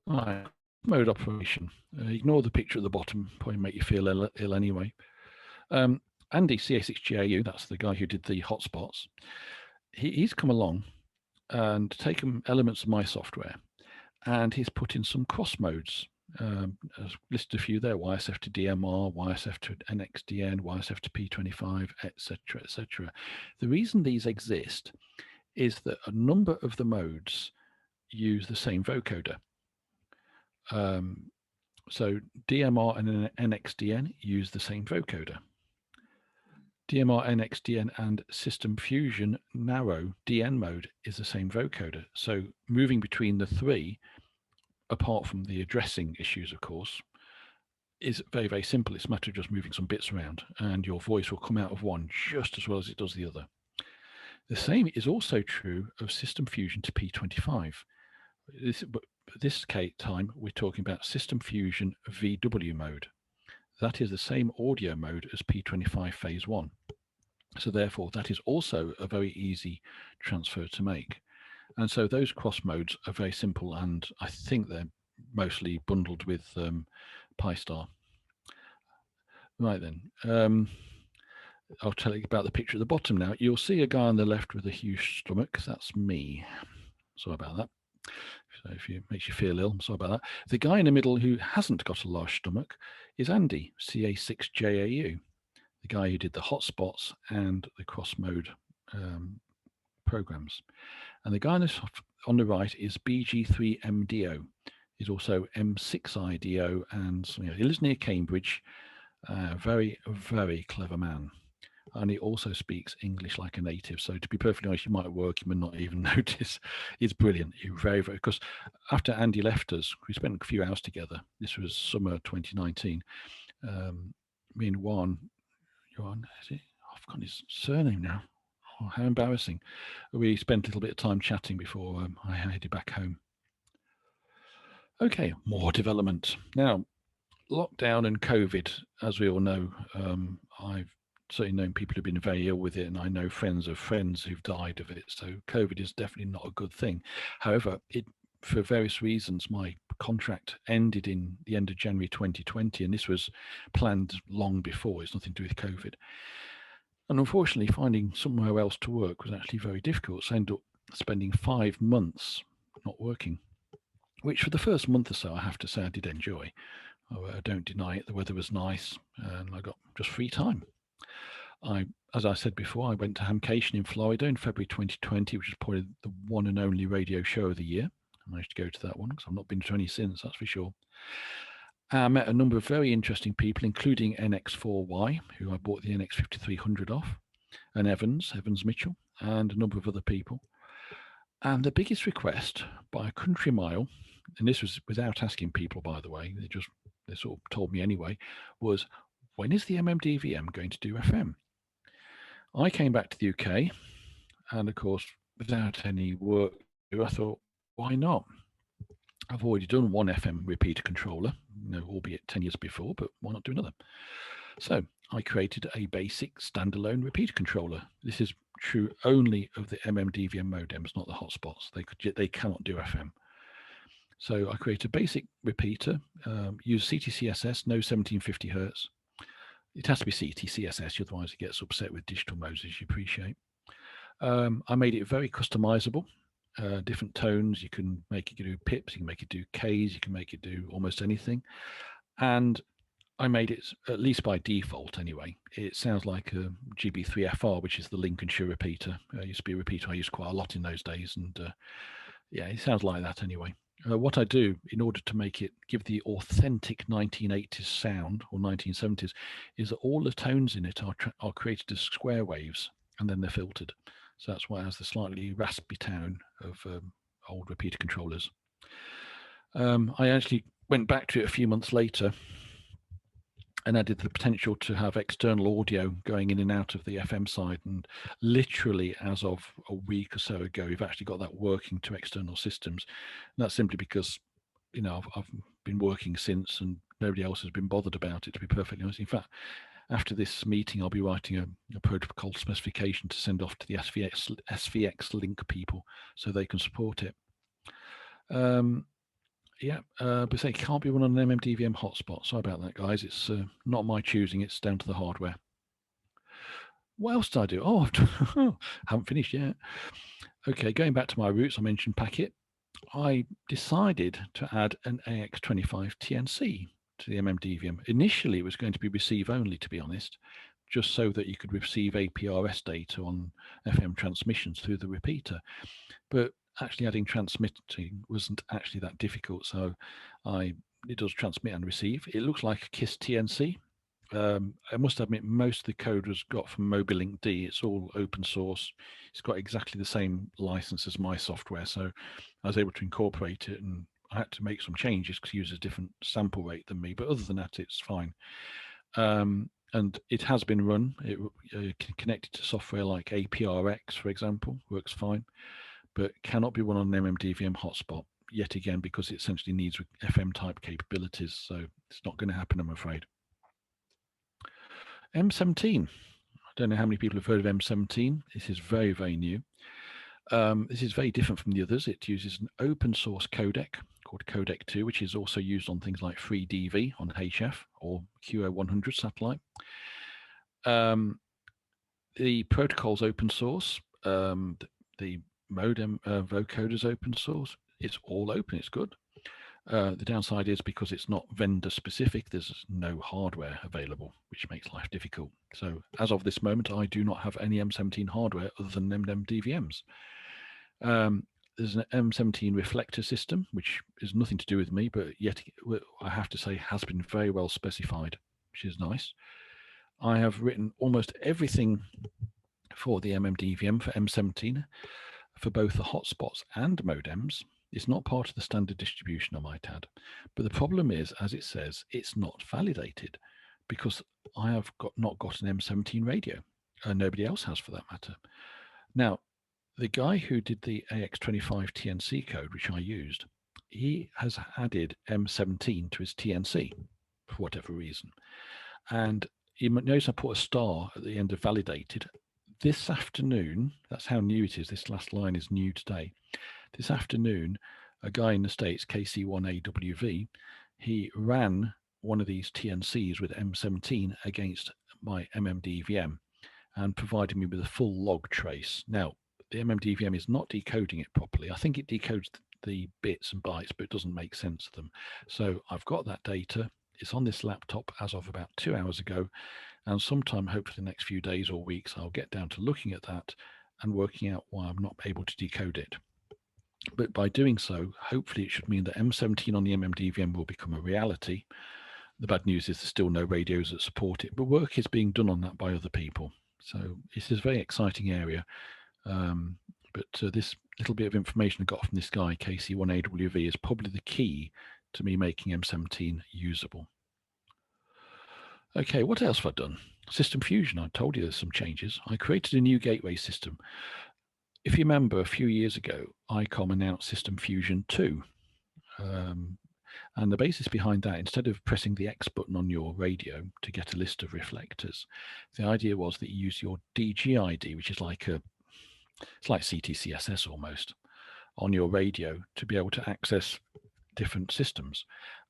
A: All right, mode operation. Ignore the picture at the bottom, probably make you feel ill anyway. Andy, CA6GAU, that's the guy who did the hotspots. He's come along and taken elements of my software, and he's put in some cross modes. I've listed a few there: YSF to DMR, YSF to NXDN, YSF to P25, etc., etc. The reason these exist is that a number of the modes use the same vocoder. So DMR and NXDN use the same vocoder. DMR, NXDN, and System Fusion narrow DN mode is the same vocoder. So moving between the three, apart from the addressing issues, of course, is very, very simple. It's a matter of just moving some bits around, and your voice will come out of one just as well as it does the other. The same is also true of System Fusion to P25. This time, we're talking about System Fusion VW mode. That is the same audio mode as P25 phase 1. So therefore, that is also a very easy transfer to make. And so those cross modes are very simple, and I think they're mostly bundled with Pi-Star. Right then, I'll tell you about the picture at the bottom now. You'll see a guy on the left with a huge stomach. That's me. Sorry about that. So if it makes you feel ill, I'm sorry about that. The guy in the middle who hasn't got a large stomach is Andy, CA6JAU, the guy who did the hotspots and the cross mode programs. And the guy on the right is BG3MDO. He's also M6IDO, and he lives near Cambridge. Very, very clever man. And he also speaks English like a native. So to be perfectly honest, you might work him and not even notice. He's brilliant. He's very, very, because after Andy left us, we spent a few hours together. This was summer 2019. Me and Juan, is it? I've forgotten his surname now. Oh, how embarrassing. We spent a little bit of time chatting before I headed back home. Okay, more development. Now, lockdown and COVID, as we all know, I've certainly known people who've been very ill with it, and I know friends of friends who've died of it. So COVID is definitely not a good thing. However, for various reasons, my contract ended in the end of January 2020, and this was planned long before. It's nothing to do with COVID. And unfortunately, finding somewhere else to work was actually very difficult. So I ended up spending 5 months not working, which for the first month or so, I have to say I did enjoy. I don't deny it. The weather was nice and I got just free time. As I said before, I went to Hamcation in Florida in February 2020, which is probably the one and only radio show of the year. I managed to go to that one because I've not been to any since, that's for sure. I met a number of very interesting people, including NX4Y, who I bought the NX5300 off, and Evans Mitchell, and a number of other people. And the biggest request by a country mile, and this was without asking people, by the way, they sort of told me anyway, was, when is the MMDVM going to do FM? I came back to the UK, and of course, without any work, I thought, why not? I've already done one FM repeater controller, albeit 10 years before, but why not do another? So I created a basic standalone repeater controller. This is true only of the MMDVM modems, not the hotspots. They cannot do FM. So I created a basic repeater, use CTCSS, no 1750 hertz. It has to be CTCSS, otherwise it gets upset with digital modes, as you appreciate. I made it very customizable. Different tones, you can make it do pips, you can make it do Ks, you can make it do almost anything. And I made it, at least by default anyway, it sounds like a GB3FR, which is the Lincolnshire repeater. It used to be a repeater I used quite a lot in those days, and yeah, it sounds like that anyway. What I do in order to make it give the authentic 1980s sound or 1970s is that all the tones in it are created as square waves, and then they're filtered. So that's why it has the slightly raspy tone of old repeater controllers. I actually went back to it a few months later and added the potential to have external audio going in and out of the FM side. And literally as of a week or so ago, we've actually got that working to external systems. And that's simply because, I've been working since and nobody else has been bothered about it, to be perfectly honest. In fact, after this meeting, I'll be writing a protocol specification to send off to the SVX link people so they can support it. But say it can't be run on an MMDVM hotspot. Sorry about that, guys. It's not my choosing. It's down to the hardware. What else did I do? Oh, I haven't finished yet. Okay, going back to my roots, I mentioned packet. I decided to add an AX25 TNC to the MMDVM. Initially, it was going to be receive only, to be honest, just so that you could receive APRS data on FM transmissions through the repeater. But actually adding transmitting wasn't actually that difficult. So it does transmit and receive. It looks like a KISS TNC. I must admit, most of the code was got from Mobilink D. It's all open source. It's got exactly the same license as my software. So I was able to incorporate it, and I had to make some changes because it uses a different sample rate than me. But other than that, it's fine. And it has been run. It connected to software like APRX, for example, works fine, but cannot be run on an MMDVM hotspot yet again because it essentially needs FM type capabilities. So it's not going to happen, I'm afraid. M17. I don't know how many people have heard of M17. This is very, very new. This is very different from the others. It uses an open source codec called Codec 2, which is also used on things like FreeDV on HF or QO100 satellite. The protocol's open source. The modem vocoder is open source. It's all open. It's good. The downside is because it's not vendor specific, there's no hardware available, which makes life difficult. So as of this moment, I do not have any M17 hardware other than MMDVMs. There's an M17 reflector system, which is nothing to do with me, but yet I have to say has been very well specified, which is nice. I have written almost everything for the MMDVM for M17 for both the hotspots and modems. It's not part of the standard distribution, I might add. But the problem is, as it says, it's not validated because I have not got an M17 radio, and nobody else has for that matter. Now, the guy who did the AX25 TNC code, which I used, he has added M17 to his TNC for whatever reason. And you notice I put a star at the end of validated. This afternoon, that's how new it is. This last line is new today. This afternoon, a guy in the States, KC1AWV, he ran one of these TNCs with M17 against my MMDVM and provided me with a full log trace. Now, the MMDVM is not decoding it properly. I think it decodes the bits and bytes, but it doesn't make sense of them. So I've got that data. It's on this laptop as of about 2 hours ago. And sometime, hopefully the next few days or weeks, I'll get down to looking at that and working out why I'm not able to decode it. But by doing so, hopefully it should mean that M17 on the MMDVM will become a reality. The bad news is there's still no radios that support it, but work is being done on that by other people. So this is a very exciting area. But this little bit of information I got from this guy, KC1AWV, is probably the key to me making M17 usable. Okay, what else have I done? System Fusion, I told you there's some changes. I created a new gateway system. If you remember, a few years ago, ICOM announced System Fusion 2. And the basis behind that, instead of pressing the X button on your radio to get a list of reflectors, the idea was that you use your DG ID, which is like it's like CTCSS almost, on your radio to be able to access different systems.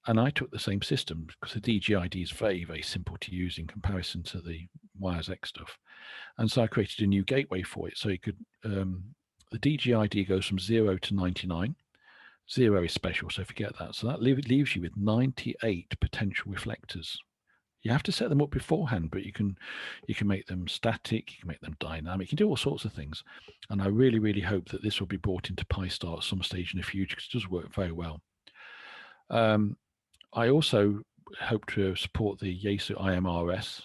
A: And I took the same system because the DG ID is very, very simple to use in comparison to the WiresX stuff. And so I created a new gateway for it. So you could, the DG ID goes from 0 to 99. 0 is special, so forget that. So that leaves you with 98 potential reflectors. You have to set them up beforehand, but you can make them static, you can make them dynamic, you can do all sorts of things. And I really, really hope that this will be brought into PyStar at some stage in the future, because it does work very well. I also hope to support the Yaesu IMRS.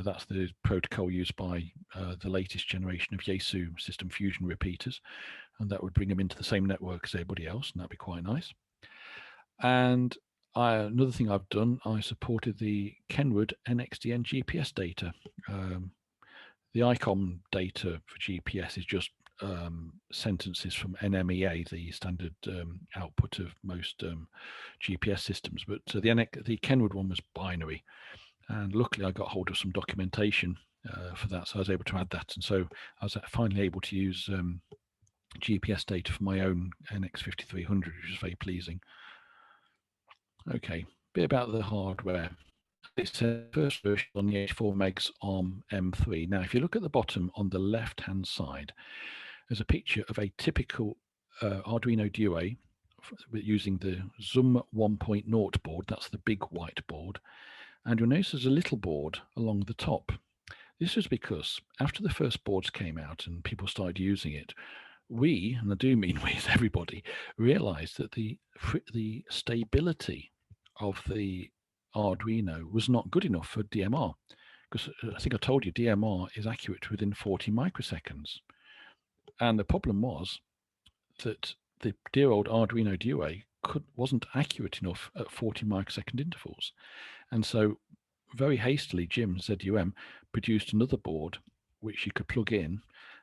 A: That's the protocol used by the latest generation of Yaesu System Fusion repeaters. And that would bring them into the same network as everybody else, and that'd be quite nice. And another thing I've done, I supported the Kenwood NXDN GPS data. The ICOM data for GPS is just sentences from NMEA, the standard output of most GPS systems, but the Kenwood one was binary. And luckily I got hold of some documentation for that, so I was able to add that. And so I was finally able to use GPS data for my own NX5300, which is very pleasing. Okay, a bit about the hardware. It's a first version on the 84 megs ARM M3. Now, if you look at the bottom on the left-hand side, there's a picture of a typical Arduino Duo using the Zoom 1.0 board. That's the big white board. And you'll notice there's a little board along the top. This was because after the first boards came out and people started using it, we, and I do mean we as everybody, realized that the stability of the Arduino was not good enough for DMR, because I think I told you DMR is accurate within 40 microseconds. And the problem was that the dear old Arduino Duo wasn't accurate enough at 40 microsecond intervals. And so very hastily, Jim, ZUM, produced another board which you could plug in,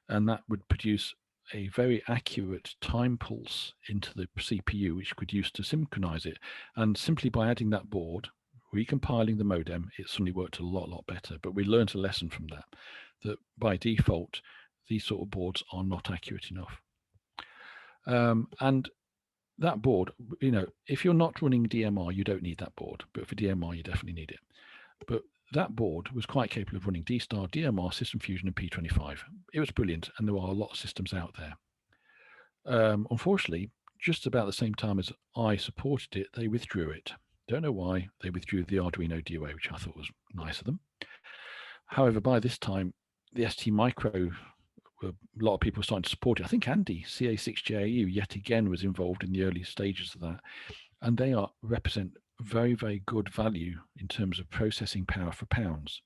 A: and that would produce a very accurate time pulse into the CPU, which you could use to synchronize it. And simply by adding that board, recompiling the modem, it suddenly worked a lot better. But we learned a lesson from that, that by default, these sort of boards are not accurate enough. And that board, you know, if you're not running DMR, you don't need that board. But for DMR, you definitely need it. But that board was quite capable of running D-Star, DMR, System Fusion, and P25. It was brilliant, and there are a lot of systems out there. Unfortunately, just about the same time as I supported it, they withdrew it. Don't know why they withdrew the Arduino Duo, which I thought was nice of them. However, by this time, the ST Micro, a lot of people were starting to support it. I think Andy, CA6JAU, yet again was involved in the early stages of that. And they represent very, very good value in terms of processing power for pounds.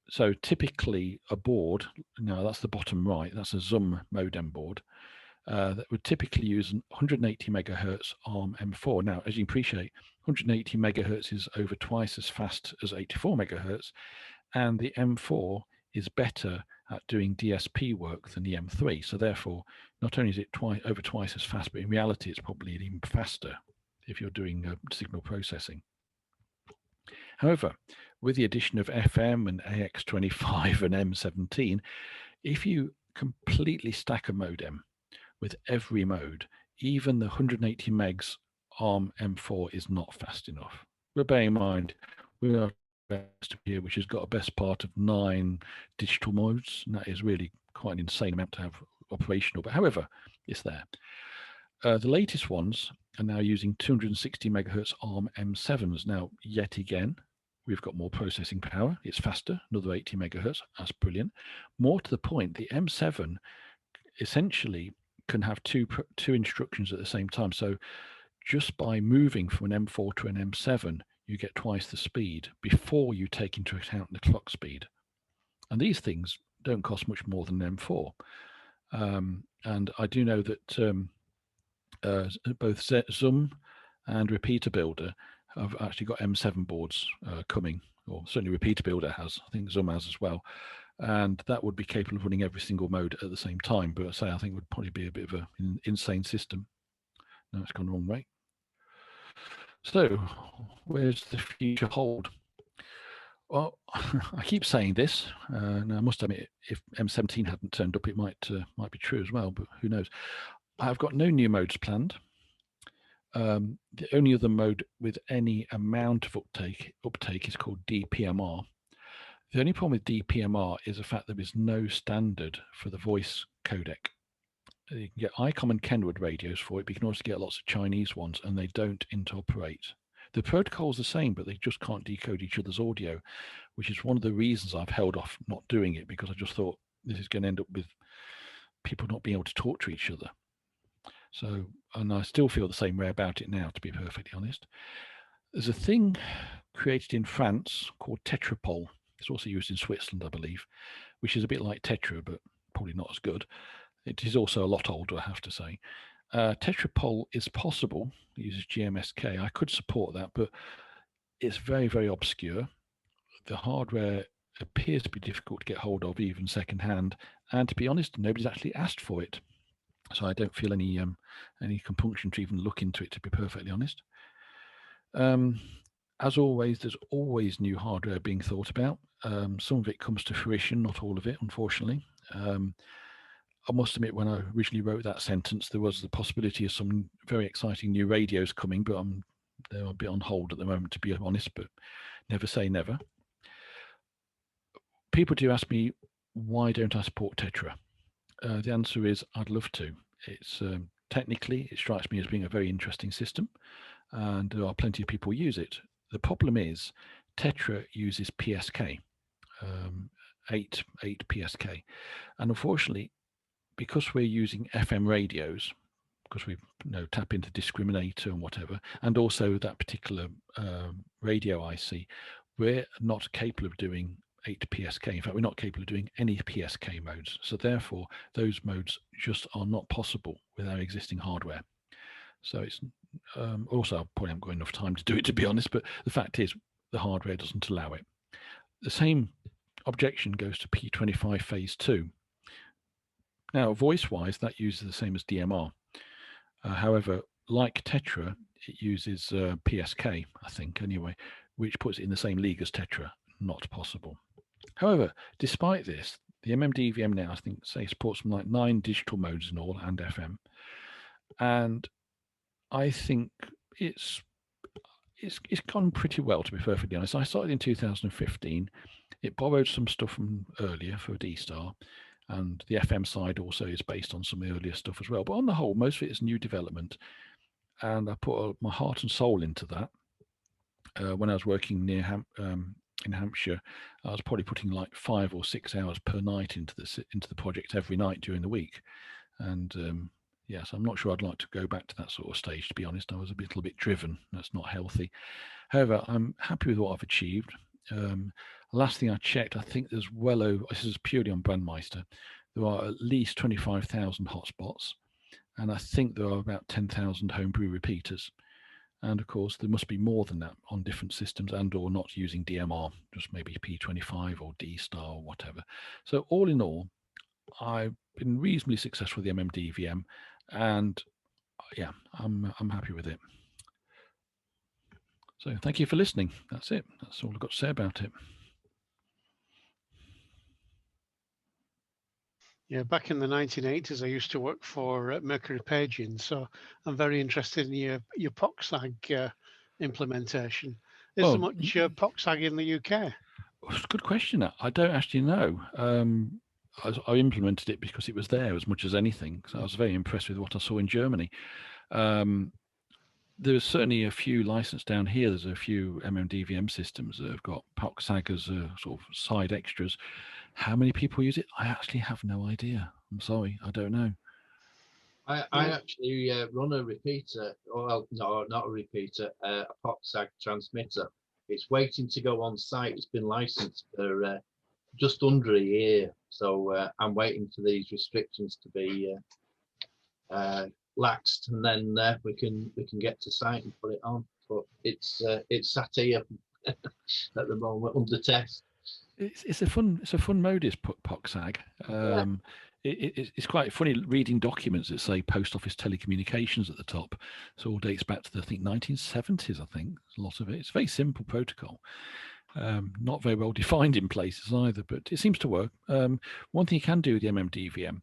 A: So typically a board, now that's the bottom right, that's a Zoom modem board, that would typically use an 180 megahertz ARM M4. Now, as you appreciate, 180 megahertz is over twice as fast as 84 megahertz, and the M4 is better at doing DSP work than the M3. So therefore, not only is it over twice as fast, but in reality, it's probably even faster if you're doing signal processing. However, with the addition of FM and AX25 and M17, if you completely stack a modem with every mode, even the 180 megs ARM M4 is not fast enough. But bear in mind, we are here, which has got a best part of 9 digital modes, and that is really quite an insane amount to have operational. But however, it's there. The latest ones are now using 260 megahertz ARM M7s. Now, yet again, we've got more processing power. It's faster, another 80 megahertz. That's brilliant. More to the point, the M7 essentially can have two instructions at the same time. So just by moving from an M4 to an M7, you get twice the speed before you take into account the clock speed. And these things don't cost much more than an M4. And I do know that both Zoom and Repeater Builder have actually got M7 boards coming, or certainly Repeater Builder has. I think Zoom has as well. And that would be capable of running every single mode at the same time. But I think it would probably be a bit of an insane system. No, it's gone the wrong way. So where's the future hold? Well, I keep saying this, and I must admit, if M17 hadn't turned up, it might be true as well, but who knows? I've got no new modes planned. The only other mode with any amount of uptake is called DPMR. The only problem with DPMR is the fact that there is no standard for the voice codec. You can get ICOM and Kenwood radios for it, but you can also get lots of Chinese ones, and they don't interoperate. The protocol's the same, but they just can't decode each other's audio, which is one of the reasons I've held off not doing it, because I just thought this is going to end up with people not being able to talk to each other. So, and I still feel the same way about it now, to be perfectly honest. There's a thing created in France called Tetrapol. It's also used in Switzerland, I believe, which is a bit like Tetra, but probably not as good. It is also a lot older, I have to say. Tetrapol is possible. It uses GMSK. I could support that, but it's very, very obscure. The hardware appears to be difficult to get hold of, even secondhand. And to be honest, nobody's actually asked for it. So I don't feel any compunction to even look into it, to be perfectly honest. As always, there's always new hardware being thought about. Some of it comes to fruition, not all of it, unfortunately. I must admit, when I originally wrote that sentence, there was the possibility of some very exciting new radios coming, but they're a bit on hold at the moment, to be honest, but never say never. People do ask me, why don't I support Tetra? The answer is, I'd love to. It's technically, it strikes me as being a very interesting system, and there are plenty of people who use it. The problem is, Tetra uses PSK, 8 PSK, and unfortunately, because we're using FM radios, because we tap into discriminator and whatever, and also that particular radio IC, we're not capable of doing 8 PSK. In fact, we're not capable of doing any PSK modes. So therefore, those modes just are not possible with our existing hardware. So it's also, I probably haven't got enough time to do it, to be honest, but the fact is the hardware doesn't allow it. The same objection goes to P25 phase 2. Now, voice-wise, that uses the same as DMR. However, like Tetra, it uses PSK, I think, anyway, which puts it in the same league as Tetra. Not possible. However, despite this, the MMDVM now, I think, supports something like 9 digital modes in all and FM. And I think it's gone pretty well, to be perfectly honest. I started in 2015. It borrowed some stuff from earlier for D-Star. And the FM side also is based on some earlier stuff as well. But on the whole, most of it is new development. And I put my heart and soul into that. When I was working near in Hampshire, I was probably putting like 5 or 6 hours per night into the project every night during the week. And yes, I'm not sure I'd like to go back to that sort of stage, to be honest. I was a little bit driven. That's not healthy. However, I'm happy with what I've achieved. Last thing I checked, I think there's well over, this is purely on Brandmeister, there are at least 25,000 hotspots, and I think there are about 10,000 homebrew repeaters. And of course, there must be more than that on different systems and or not using DMR, just maybe P25 or D-Star or whatever. So all in all, I've been reasonably successful with the MMDVM, and yeah, I'm happy with it. So thank you for listening. That's it. That's all I've got to say about it.
C: Yeah, back in the 1980s, I used to work for Mercury Paging, so I'm very interested in your POCSAG implementation. Is there much POCSAG in the UK?
A: It's a good question. I don't actually know. I implemented it because it was there as much as anything. So I was very impressed with what I saw in Germany. There's certainly a few licensed down here. There's a few MMDVM systems that have got POCSAG as sort of side extras. How many people use it? I actually have no idea. I'm sorry, I don't know.
D: I actually run a repeater, well, no, not a repeater, a POCSAG transmitter. It's waiting to go on site. It's been licensed for just under a year. So I'm waiting for these restrictions to be laxed, and then we can get to site and put it on. But it's sat here at the moment under test.
A: It's a fun modus, POCSAG. It's quite funny reading documents that say Post Office Telecommunications at the top. So it all dates back to the 1970s. I think a lot of it. It's a very simple protocol. Not very well defined in places either, but it seems to work. One thing you can do with the MMDVM,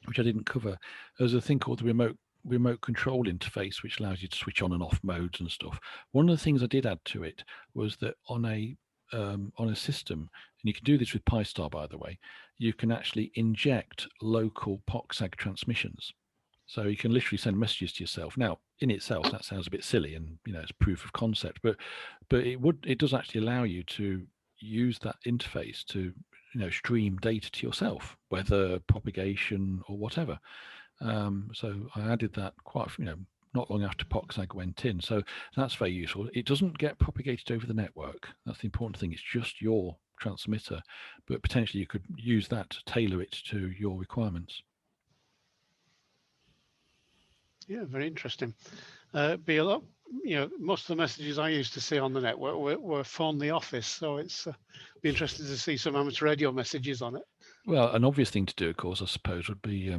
A: which I didn't cover, there's a thing called the remote control interface, which allows you to switch on and off modes and stuff. One of the things I did add to it was that on a system, and you can do this with PyStar, by the way, you can actually inject local POCSAG transmissions. So you can literally send messages to yourself. Now, in itself, that sounds a bit silly, and it's proof of concept, but it does actually allow you to use that interface to stream data to yourself, whether propagation or whatever. So I added that quite not long after POCSAG went in. So that's very useful. It doesn't get propagated over the network. That's the important thing. It's just your transmitter, but potentially you could use that to tailor it to your requirements.
C: Yeah, very interesting. Be a lot, most of the messages I used to see on the network were phone the office. So it's be interested to see some amateur radio messages on it. Well,
A: an obvious thing to do, of course, I suppose, would be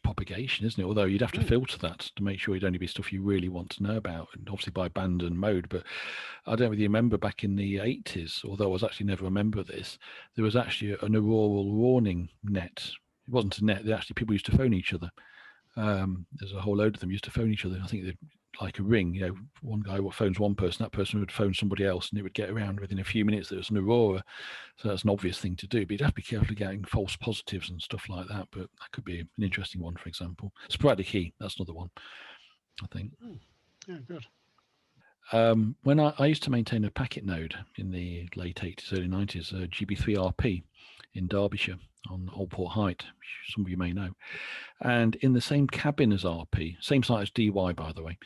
A: propagation, isn't it? Although you'd have to filter that to make sure it'd only be stuff you really want to know about, and obviously by band and mode. But I don't really remember back in the 80s, although I was actually never a member of this, there was actually an auroral warning net. It wasn't a net, people used to phone each other. There's a whole load of them used to phone each other. I think they'd like a ring, one guy phones one person, that person would phone somebody else, and it would get around within a few minutes. There was an aurora. So that's an obvious thing to do, but you'd have to be careful of getting false positives and stuff like that. But that could be an interesting one, for example. Sporadic key, that's another one, I think.
C: Yeah, good.
A: When I used to maintain a packet node in the late 80s, early 90s, GB3RP in Derbyshire on Old Port Height, which some of you may know. And in the same cabin as RP, same site as DY, by the way,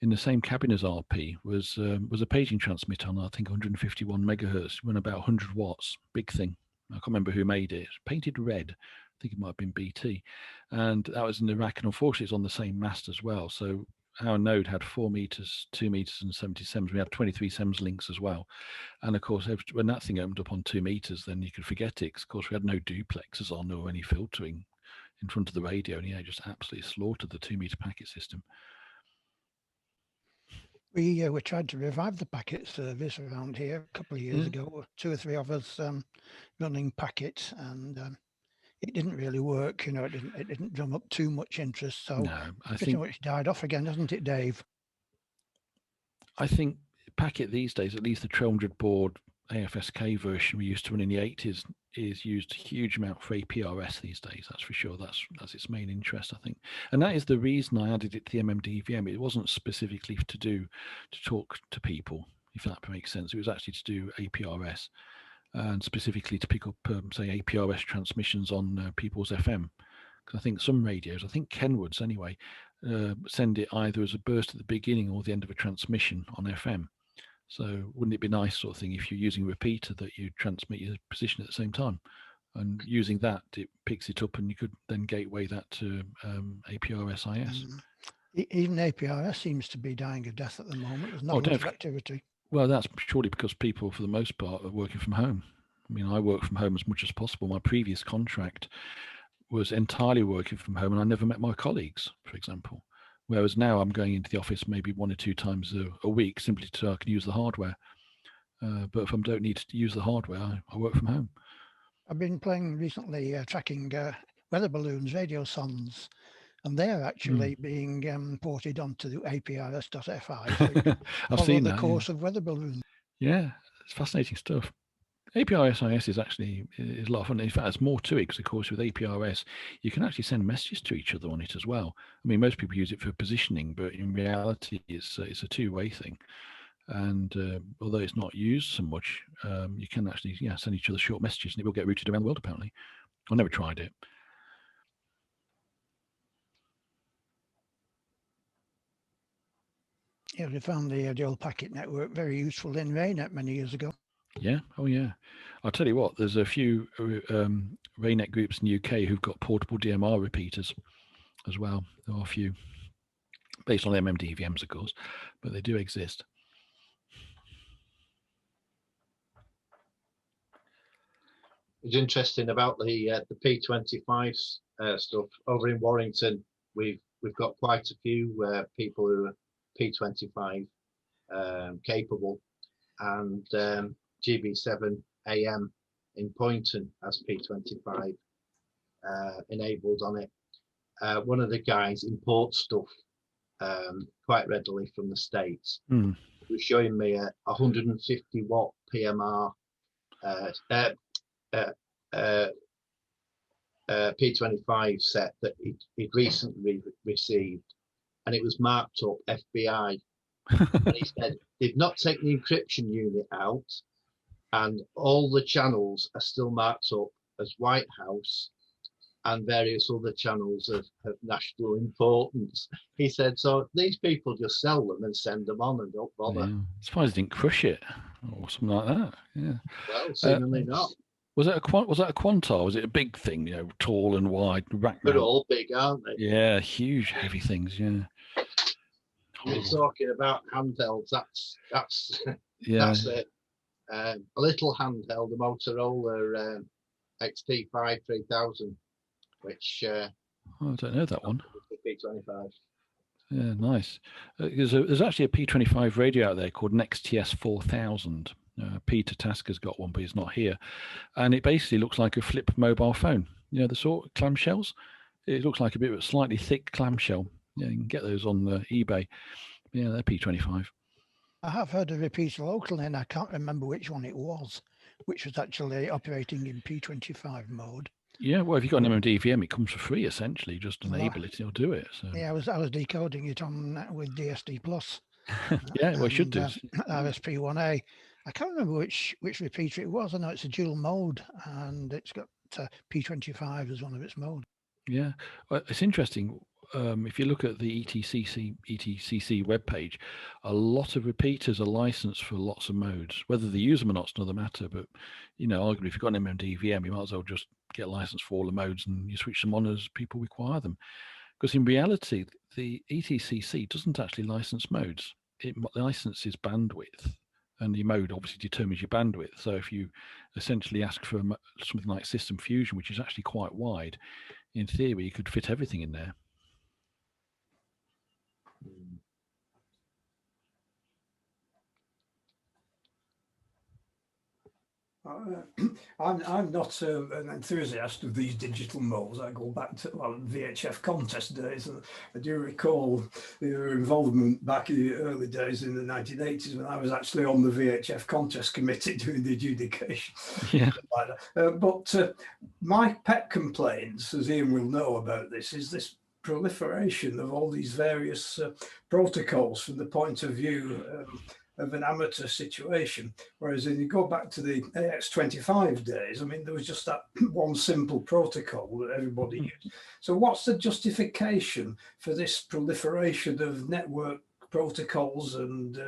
A: in the same cabin as RP was a paging transmitter on, I think, 151 megahertz, run about 100 watts, big thing. I can't remember who made it. Painted red. I think it might have been BT. And that was in the rack, and unfortunately it's on the same mast as well. So our node had 4 meters, 2 meters and 70 sems. We had 23 sems links as well. And of course, when that thing opened up on 2 meters, then you could forget it. Of course, we had no duplexes on or any filtering in front of the radio, and it just absolutely slaughtered the 2 meter packet system.
E: We tried to revive the packet service around here a couple of years ago. 2 or 3 of us running packets, and it didn't really work. It didn't drum up too much interest. So
A: no, I
E: pretty much died off again, hasn't it, Dave?
A: I think packet these days, at least the 1200 board AFSK version we used to run in the 80s, is used a huge amount for APRS these days. That's for sure. That's its main interest, I think. And that is the reason I added it to the MMDVM. It wasn't specifically to talk to people, if that makes sense. It was actually to do APRS, and specifically to pick up, say, APRS transmissions on people's FM. Because I think some radios, I think Kenwood's anyway, send it either as a burst at the beginning or the end of a transmission on FM. So wouldn't it be nice, sort of thing, if you're using a repeater, that you transmit your position at the same time? And using that, it picks it up, and you could then gateway that to APRS-IS.
E: Even APRS seems to be dying a death at the moment. There's not much activity.
A: Well, that's surely because people, for the most part, are working from home. I mean, I work from home as much as possible. My previous contract was entirely working from home, and I never met my colleagues, for example. Whereas now I'm going into the office maybe 1 or 2 times a week, simply so I can use the hardware. But if I don't need to use the hardware, I work from home.
E: I've been playing recently, tracking weather balloons, radio sons, and they're actually being ported onto the APRS.FI. So
A: I've seen
E: the
A: that,
E: course of weather balloons.
A: Yeah, it's fascinating stuff. APRS is actually is a lot of fun. In fact, there's more to it because, of course, with APRS, you can actually send messages to each other on it as well. I mean, most people use it for positioning, but in reality, it's a two-way thing. And although it's not used so much, you can actually send each other short messages, and it will get routed around the world. Apparently, I've never tried it.
E: Yeah, we found the dual packet network very useful in RayNet many years ago.
A: Yeah. Oh, yeah. I'll tell you what. There's a few RayNet groups in the UK who've got portable DMR repeaters as well. There are a few based on MMDVMs, of course, but they do exist.
D: It's interesting about the P25 stuff over in Warrington. We've got quite a few people who are P25 capable, and GB7 AM in Poynton has P25 enabled on it. One of the guys imports stuff quite readily from the States.
A: Mm.
D: He was showing me a 150 watt PMR P25 set that he'd recently received, and it was marked up FBI. And he said they've not taken the encryption unit out, and all the channels are still marked up as White House and various other channels of national importance. He said, so these people just sell them and send them on and don't bother.
A: Yeah. I'm surprised they didn't crush it or something like that. Yeah.
D: Well, seemingly not.
A: Was that a Quantar? Was it a big thing? Tall and wide, rack
D: They're
A: mount?
D: all big, aren't they?
A: Yeah, huge, heavy things. Yeah.
D: You're talking about handhelds. That's
A: Yeah.
D: that's it. A little handheld, the Motorola XT5 3000, which
A: I don't know that one.
D: P25.
A: Yeah, nice. There's actually a P25 radio out there called NextTS 4000. Peter Tasker's got one, but he's not here. And it basically looks like a flip mobile phone. The sort of clamshells. It looks like a bit of a slightly thick clamshell. Yeah, you can get those on eBay. Yeah, they're P25.
E: I have heard a repeater locally, and I can't remember which one it was, which was actually operating in P25 mode.
A: Yeah, well, if you've got an MMDVM, it comes for free, essentially. Just enable it, it'll do it. So.
E: Yeah, I was decoding it on with DSD Plus.
A: Yeah, well, it should do.
E: RSP1A. I can't remember which repeater it was. I know it's a dual mode, and it's got P25 as one of its modes.
A: Yeah, well, it's interesting. If you look at the ETCC webpage, a lot of repeaters are licensed for lots of modes. Whether they use them or not is another matter. But arguably, if you've got an MMDVM, you might as well just get a license for all the modes and you switch them on as people require them. Because in reality, the ETCC doesn't actually license modes. It licenses bandwidth, and the mode obviously determines your bandwidth. So if you essentially ask for something like System Fusion, which is actually quite wide, in theory, you could fit everything in there.
F: I'm not an enthusiast of these digital modes. I go back to VHF contest days, and I do recall your involvement back in the early days in the 1980s when I was actually on the VHF contest committee doing the adjudication.
A: Yeah.
F: Like that. But my pet complaints, as Ian will know about this, is this proliferation of all these various protocols from the point of view of an amateur situation. Whereas if you go back to the AX25 days, I mean, there was just that one simple protocol that everybody used. So what's the justification for this proliferation of network protocols and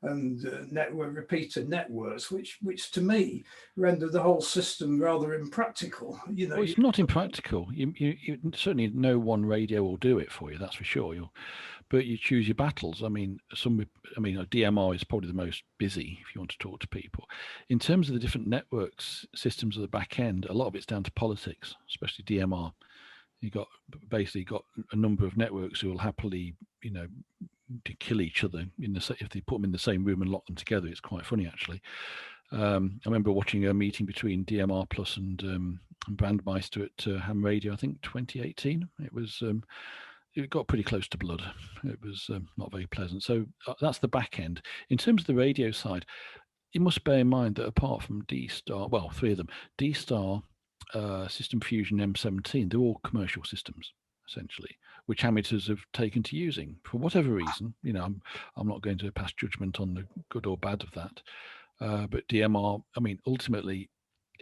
F: network repeater networks, which to me render the whole system rather impractical?
A: Well, it's not impractical. You certainly no one radio will do it for you, that's for sure. But you choose your battles. I mean, DMR is probably the most busy if you want to talk to people. In terms of the different networks, systems of the back end, a lot of it's down to politics, especially DMR. You've basically got a number of networks who will happily, to kill each other if they put them in the same room and lock them together. It's quite funny, actually. I remember watching a meeting between DMR Plus and Brandmeister at Ham Radio, I think 2018. It got pretty close to blood. It was not very pleasant. So that's the back end. In terms of the radio side, you must bear in mind that apart from D-Star, well, 3 of them, D-Star, System Fusion, M17, they're all commercial systems, essentially, which amateurs have taken to using for whatever reason. You know, I'm not going to pass judgment on the good or bad of that. But DMR, I mean, ultimately,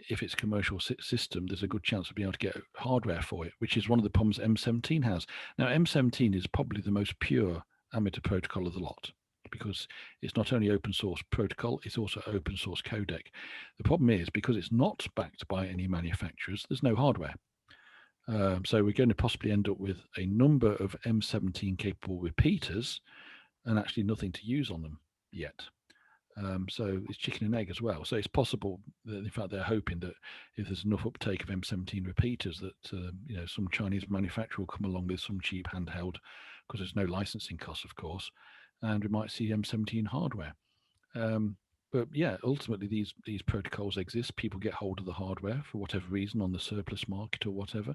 A: if it's a commercial system, there's a good chance of being able to get hardware for it, which is one of the problems M17 has. Now, M17 is probably the most pure amateur protocol of the lot, because it's not only open source protocol, it's also open source codec. The problem is, because it's not backed by any manufacturers, there's no hardware. So we're going to possibly end up with a number of M17 capable repeaters and actually nothing to use on them yet. So it's chicken and egg as well. So it's possible that, in fact, they're hoping that if there's enough uptake of M17 repeaters, that you know, some Chinese manufacturer will come along with some cheap handheld, because there's no licensing costs, of course, and we might see M17 hardware. But yeah, ultimately these protocols exist. People get hold of the hardware for whatever reason on the surplus market or whatever,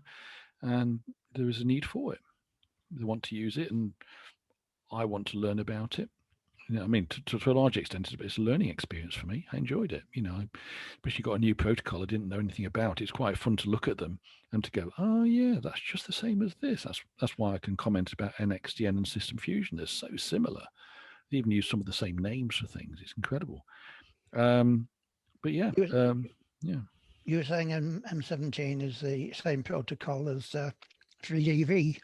A: and there is a need for it. They want to use it, and I want to learn about it. You know, I mean, to a large extent, it's a learning experience for me. I enjoyed it. You know, I especially got a new protocol I didn't know anything about. It's quite fun to look at them and to go, oh yeah, that's just the same as this. That's why I can comment about NXDN and System Fusion. They're so similar. They even use some of the same names for things. It's incredible. But yeah, yeah.
E: You were saying M17 is the same protocol as 3DV.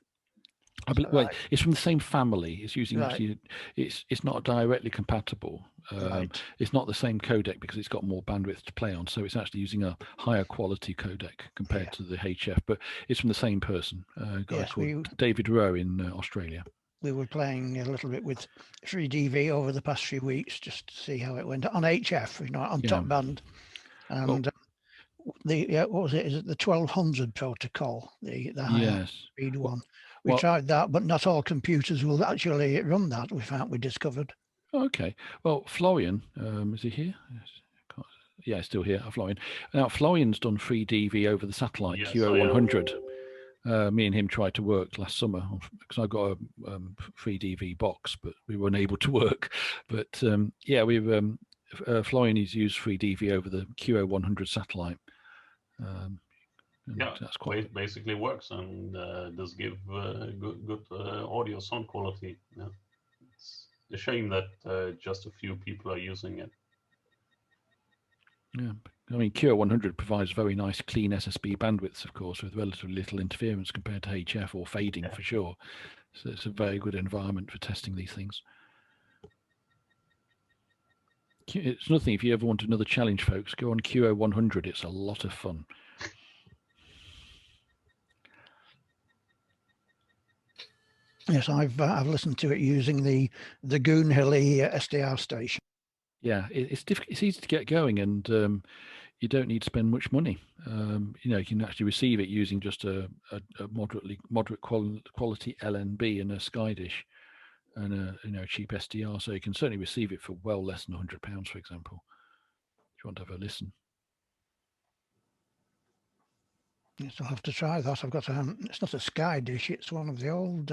A: I believe, well, it's from the same family. It's using
E: Right.
A: actually, it's not directly compatible.
E: Right.
A: It's not the same codec because it's got more bandwidth to play on. So it's actually using a higher quality codec compared to the HF. But it's from the same person, a guy
E: Yes,
A: called David Rowe in Australia.
E: We were playing a little bit with 3DV over the past few weeks just to see how it went on HF, you know, on top band. And what was it? Is it the 1200 protocol, the higher speed one? We tried that, but not all computers will actually run that. We discovered.
A: Okay. Well, Florian, is he here? Yeah, he's still here. Florian. Now, Florian's done 3DV over the satellite QO100. Me and him tried to work last summer because I got a 3DV box, but we weren't able to work. But yeah, Florian has used 3DV over the QO100 satellite.
B: Yeah, that's quite basically works and does give good audio sound quality. Yeah. It's a shame that just a few people are using it.
A: Yeah, I mean, QO100 provides very nice, clean SSB bandwidths, of course, with relatively little interference compared to HF or fading for sure. So it's a very good environment for testing these things. It's nothing. If you ever want another challenge, folks, go on QO100. It's a lot of fun.
E: Yes, I've listened to it using the Goonhilly SDR station.
A: Yeah, it's easy to get going, and you don't need to spend much money. You know, you can actually receive it using just a moderate quality LNB and a Sky dish and a cheap SDR. So you can certainly receive it for well less than £100, for example, if you want to have a listen.
E: Yes, I'll have to try that. I've got it's not a Sky dish; it's one of the old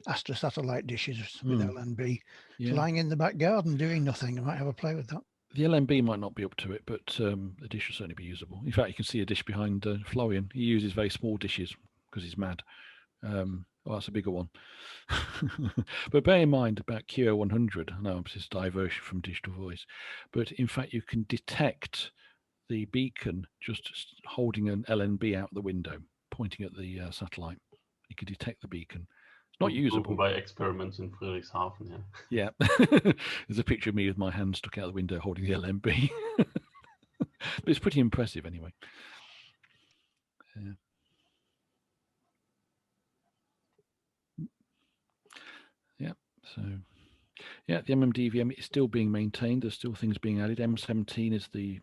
E: Astra satellite dishes with LNB. It's lying in the back garden doing nothing. I might have a play with that. The
A: LNB might not be up to it, but the dish will certainly be usable. In fact, you can see a dish behind Florian. He uses very small dishes because he's mad. Oh, that's a bigger one. But bear in mind about QO100, I know it's a diversion from digital voice, but in fact, you can detect the beacon just holding an LNB out the window, pointing at the satellite. You can detect the beacon. It's not usable.
B: By experiments in Friedrichshafen,
A: yeah. There's a picture of me with my hand stuck out the window holding the LNB. But it's pretty impressive anyway. Yeah. So, yeah, the MMDVM is still being maintained. There's still things being added. M17 is the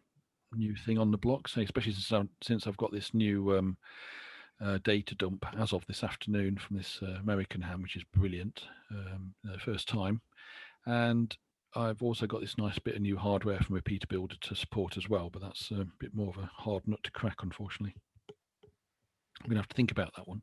A: new thing on the block. So especially since I've got this new data dump as of this afternoon from this American ham, which is brilliant, the first time. And I've also got this nice bit of new hardware from Repeater Builder to support as well, but that's a bit more of a hard nut to crack, unfortunately. I'm going to have to think about that one.